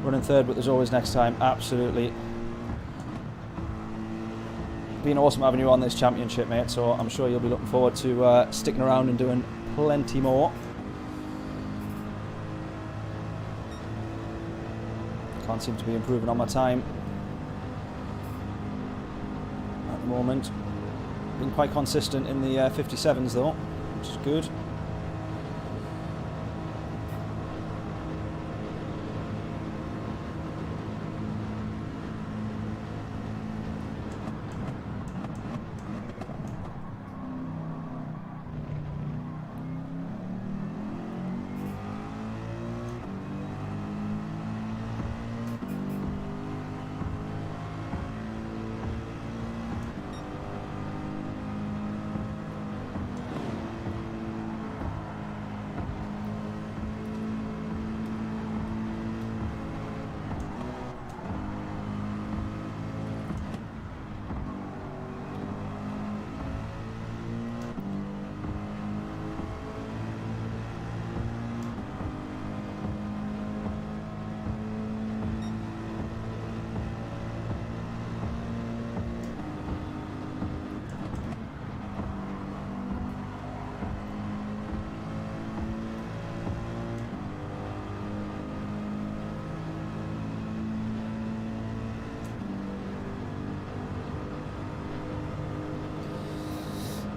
Speaker 1: Running third, but there's always next time. Absolutely. Been awesome having you on this championship, mate, so I'm sure you'll be looking forward to sticking around and doing plenty more. Can't seem to be improving on my time at the moment. Been quite consistent in the 57s though, which is good.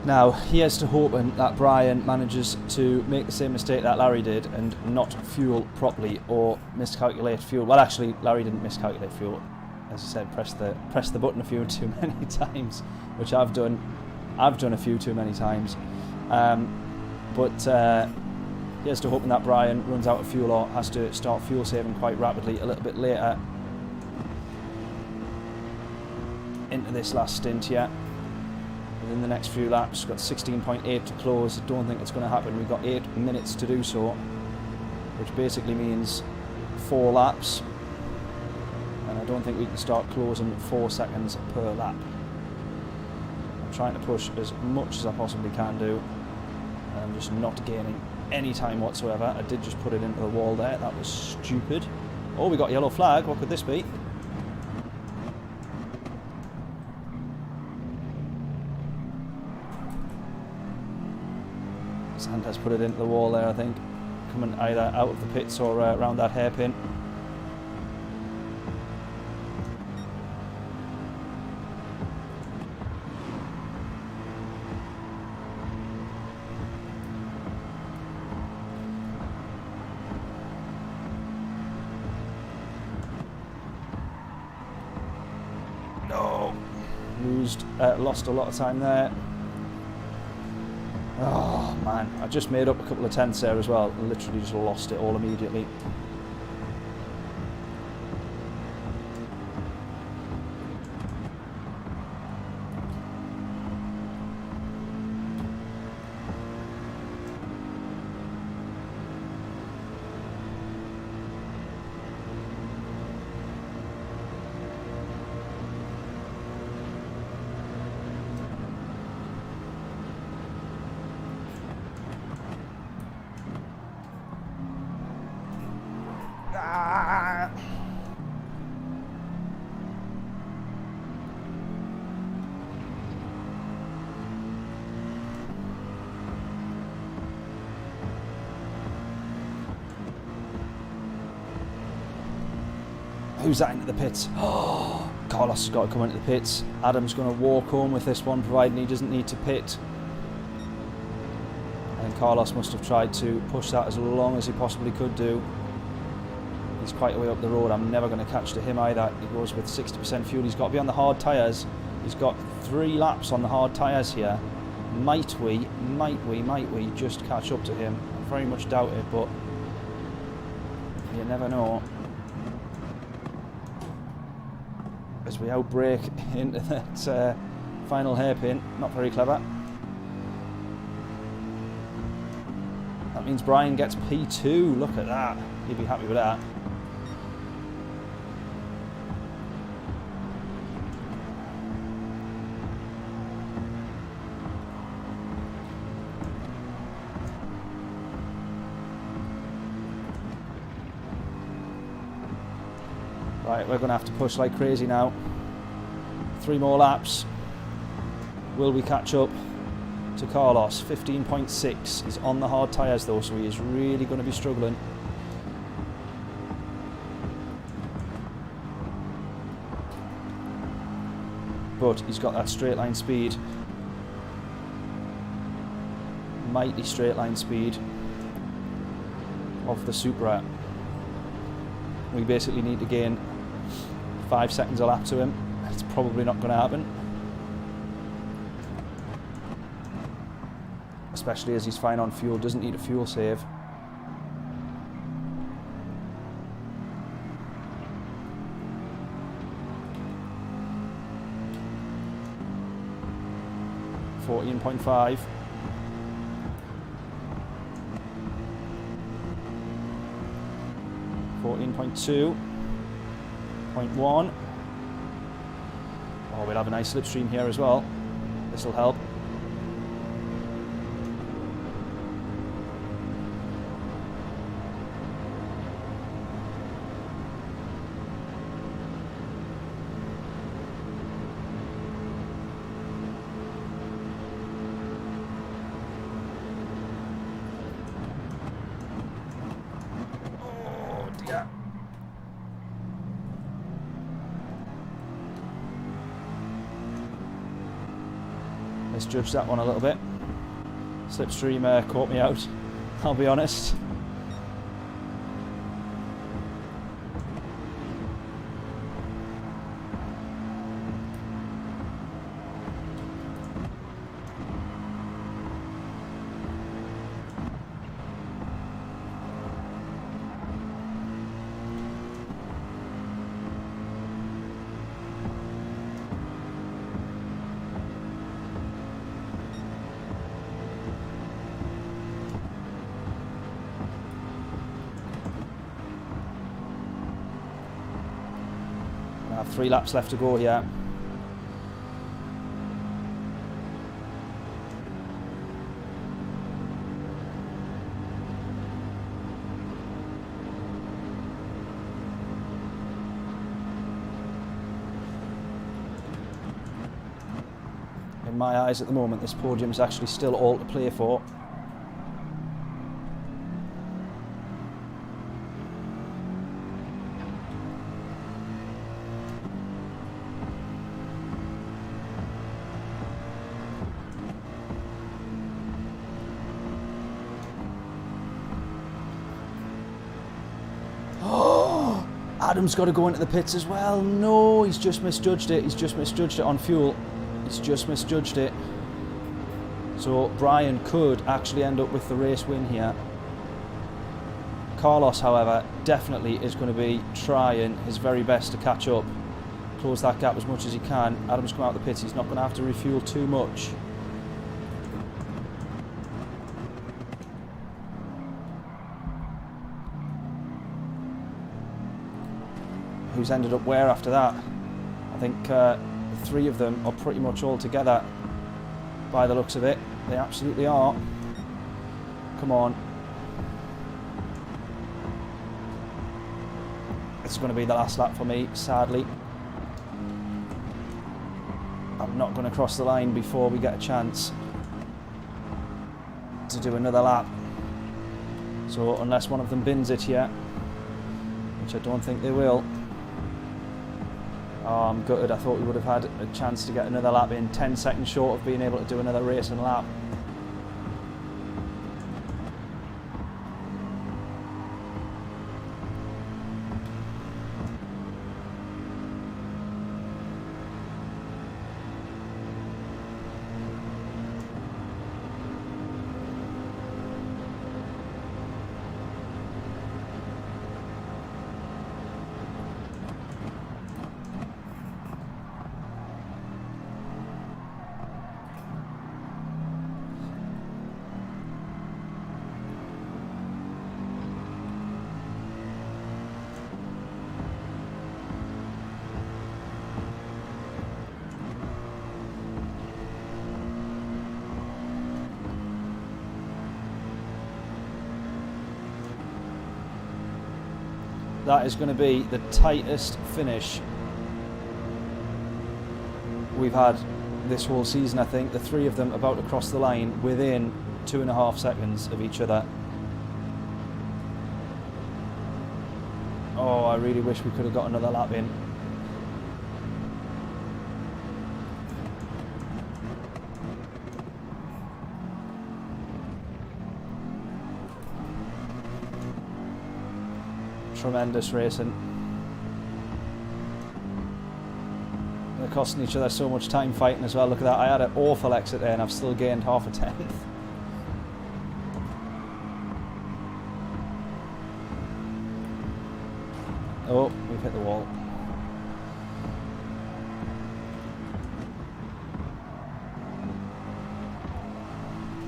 Speaker 1: Now, here's to hoping that Brian manages to make the same mistake that Larry did and not fuel properly or miscalculate fuel. Well, actually, Larry didn't miscalculate fuel. As I said, press the button a few too many times, which I've done. I've done a few too many times. But here's to hoping that Brian runs out of fuel or has to start fuel saving quite rapidly a little bit later into this last stint here. Within the next few laps, got 16.8 to close. I don't think it's going to happen. We've got 8 minutes to do so, which basically means 4 laps. And I don't think we can start closing 4 seconds per lap. I'm trying to push as much as I possibly can do. And I'm just not gaining any time whatsoever. I did just put it into the wall there. That was stupid. Oh, we got a yellow flag. What could this be? Santa's put it into the wall there, I think. Coming either out of the pits or around that hairpin. No! Lost a lot of time there. Oh man, I just made up a couple of tenths there as well. I literally just lost it all immediately. Who's that into the pits? Oh, Carlos has got to come into the pits. Adam's going to walk home with this one, providing he doesn't need to pit. And Carlos must have tried to push that as long as he possibly could do. He's quite a way up the road. I'm never going to catch to him either. He goes with 60% fuel. He's got to be on the hard tyres. He's got 3 laps on the hard tyres here. Might we just catch up to him? I very much doubt it, but you never know. As we outbrake into that final hairpin. Not very clever. That means Brian gets P2. Look at that. He'd be happy with that. Right, we're going to have to push like crazy now. 3 more laps. Will we catch up to Carlos? 15.6. He's on the hard tyres though, so he is really going to be struggling. But he's got that straight line speed. Mighty straight line speed of the Supra. We basically need to gain 5 seconds a lap to him. It's probably not going to happen. Especially as he's fine on fuel, doesn't need a fuel save. .5. 14.2. 0.1. Oh, we'll have a nice slipstream here as well. This will help. Oh dear. Misjudged that one a little bit. Slipstream caught me out, I'll be honest. I have 3 laps left to go here. In my eyes at the moment, this podium is actually still all to play for. Adam's got to go into the pits as well. No, he's just misjudged it. He's just misjudged it on fuel. He's just misjudged it. So Brian could actually end up with the race win here. Carlos, however, definitely is going to be trying his very best to catch up. Close that gap as much as he can. Adam's come out of the pits. He's not going to have to refuel too much. Who's ended up where after that? I think 3 of them are pretty much all together by the looks of it. They absolutely are. Come on. It's going to be the last lap for me, sadly. I'm not going to cross the line before we get a chance to do another lap. So unless one of them bins it here, which I don't think they will. Oh, I'm gutted. I thought we would have had a chance to get another lap in. 10 seconds short of being able to do another race and lap. That is going to be the tightest finish we've had this whole season, I think. The 3 of them about to cross the line within 2.5 seconds of each other. Oh, I really wish we could have got another lap in. Tremendous racing. They're costing each other so much time fighting as well. Look at that. I had an awful exit there and I've still gained half a tenth. Oh, we've hit the wall.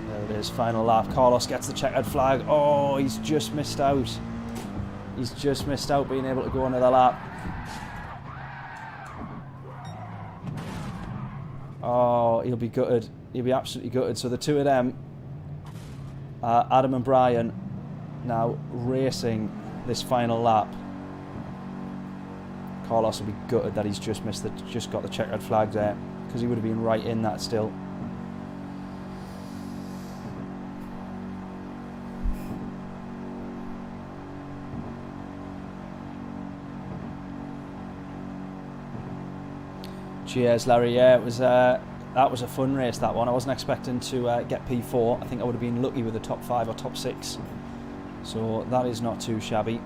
Speaker 1: There it is, final lap. Carlos gets the checkered flag. Oh, he's just missed out. He's just missed out being able to go another lap. Oh, he'll be gutted. He'll be absolutely gutted. So the 2 of them, Adam and Brian, now racing this final lap. Carlos will be gutted that he's just got the checkered flag there, because he would have been right in that still. Cheers, Larry. Yeah, it was That was a fun race, that one. I wasn't expecting to get P4. I think I would have been lucky with a top 5 or top 6. So that is not too shabby.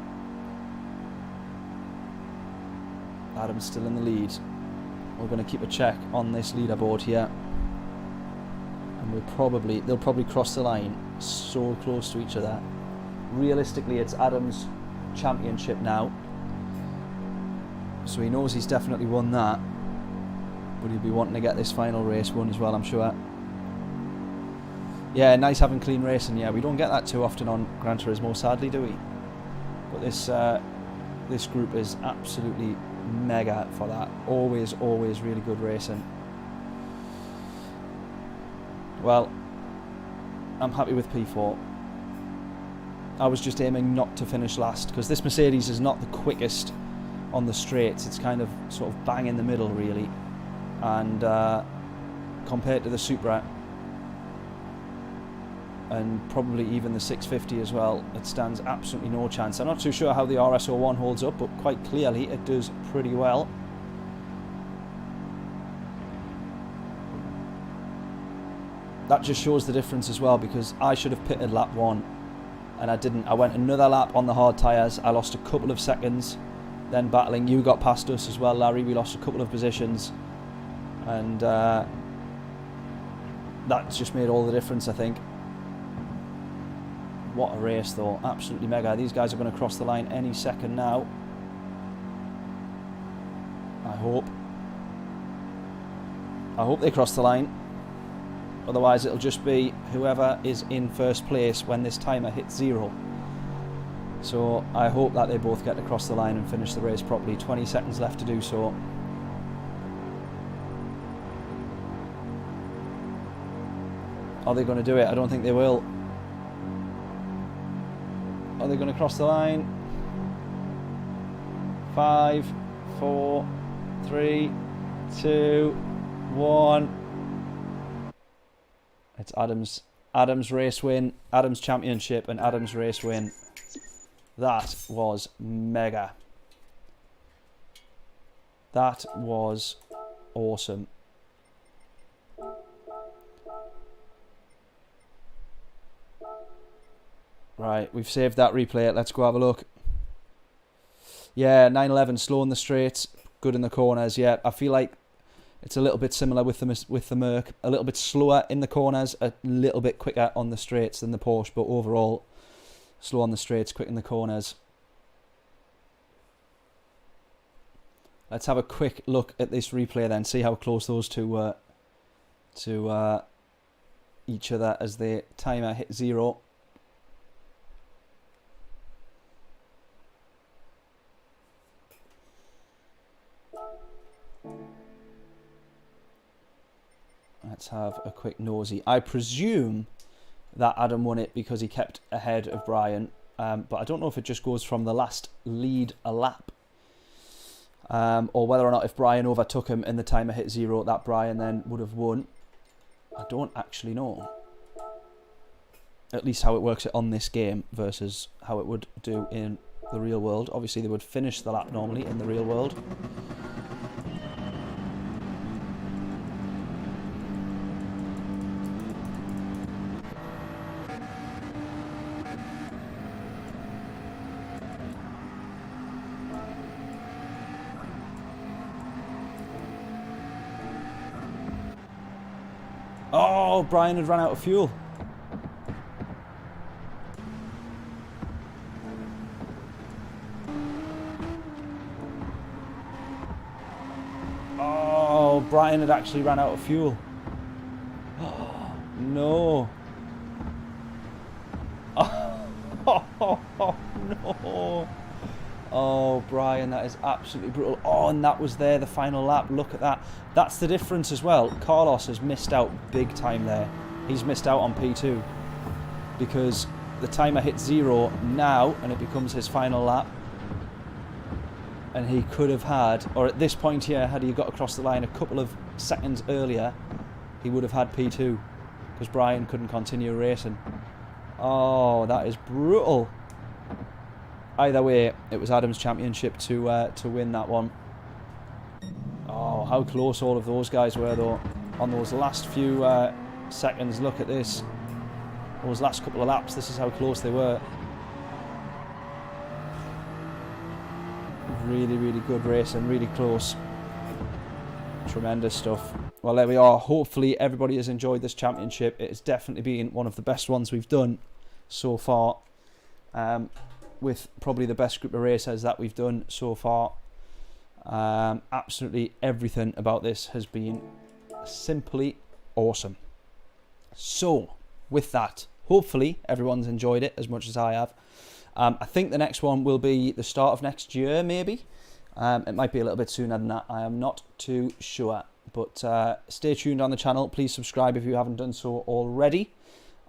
Speaker 1: Adam's still in the lead. We're going to keep a check on this leaderboard here. And they'll probably cross the line so close to each other. Realistically, it's Adam's championship now. So he knows he's definitely won that. But he'll be wanting to get this final race won as well, I'm sure. Yeah, nice having clean racing. Yeah, we don't get that too often on Gran Turismo, sadly, do we? But this group is absolutely mega for that. Always really good racing. Well, I'm happy with P4. I was just aiming not to finish last, because this Mercedes is not the quickest on the straights. It's kind of sort of bang in the middle, really. And compared to the Supra, and probably even the 650 as well, it stands absolutely no chance. I'm not too sure how the RS01 holds up, but quite clearly it does pretty well. That just shows the difference as well, because I should have pitted lap 1 and I didn't. I went another lap on the hard tyres. I lost a couple of seconds. Then battling, you got past us as well, Larry. We lost a couple of positions, and that's just made all the difference, I think. What a race, though. Absolutely mega. These guys are going to cross the line any second now. I hope they cross the line. Otherwise, it'll just be whoever is in first place when this timer hits 0. So I hope that they both get to cross the line and finish the race properly. 20 seconds left to do so. Are they going to do it? I don't think they will. Are they going to cross the line? 5, 4, 3, 2, 1. It's Adam's race win, Adam's championship, and Adam's race win. That was mega. That was awesome. Right, we've saved that replay. Let's go have a look. Yeah, 911, slow in the straights, good in the corners. Yeah, I feel like it's a little bit similar with the Merc. A little bit slower in the corners, a little bit quicker on the straights than the Porsche, but overall, slow on the straights, quick in the corners. Let's have a quick look at this replay then, see how close those two were to each other as the timer hit 0. Let's have a quick nosy. I presume that Adam won it because he kept ahead of Brian, but I don't know if it just goes from the last lead a lap, or whether or not if Brian overtook him and the timer hit 0, that Brian then would have won. I don't actually know. At least how it works on this game versus how it would do in the real world. Obviously they would finish the lap normally in the real world. Oh, Brian had run out of fuel. Oh, Brian had actually ran out of fuel. Oh, no. Oh, no. Oh, Brian, that is absolutely brutal. Oh, and that was there, the final lap. Look at that. That's the difference as well. Carlos has missed out big time there. He's missed out on P2 because the timer hits 0 now and it becomes his final lap. And he could have had, or at this point here, had he got across the line a couple of seconds earlier, he would have had P2 because Brian couldn't continue racing. Oh, that is brutal. Either way, it was Adam's championship to win that one. Oh, how close all of those guys were, though. on those last few seconds. Look at this. Those last couple of laps, this is how close they were. Really, really good racing, really close. Tremendous stuff. Well, there we are. Hopefully everybody has enjoyed this championship. It has definitely been one of the best ones we've done so far, with probably the best group of racers that we've done so far. Absolutely everything about this has been simply awesome. So with that, hopefully everyone's enjoyed it as much as I have. I think the next one will be the start of next year, maybe. It might be a little bit sooner than that. I am not too sure. But stay tuned on the channel. Please subscribe if you haven't done so already.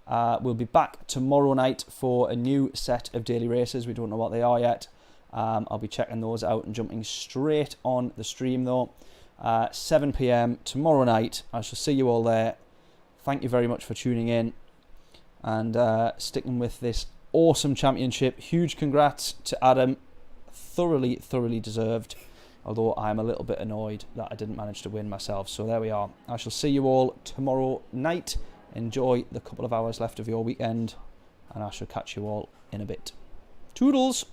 Speaker 1: We'll be back tomorrow night for a new set of daily races. We don't know what they are yet. I'll be checking those out and jumping straight on the stream though. 7 PM tomorrow night. I shall see you all there. Thank you very much for tuning in and sticking with this awesome championship. Huge congrats to Adam. Thoroughly, thoroughly deserved. Although I'm a little bit annoyed that I didn't manage to win myself. So there we are. I shall see you all tomorrow night. Enjoy the couple of hours left of your weekend. And I shall catch you all in a bit. Toodles!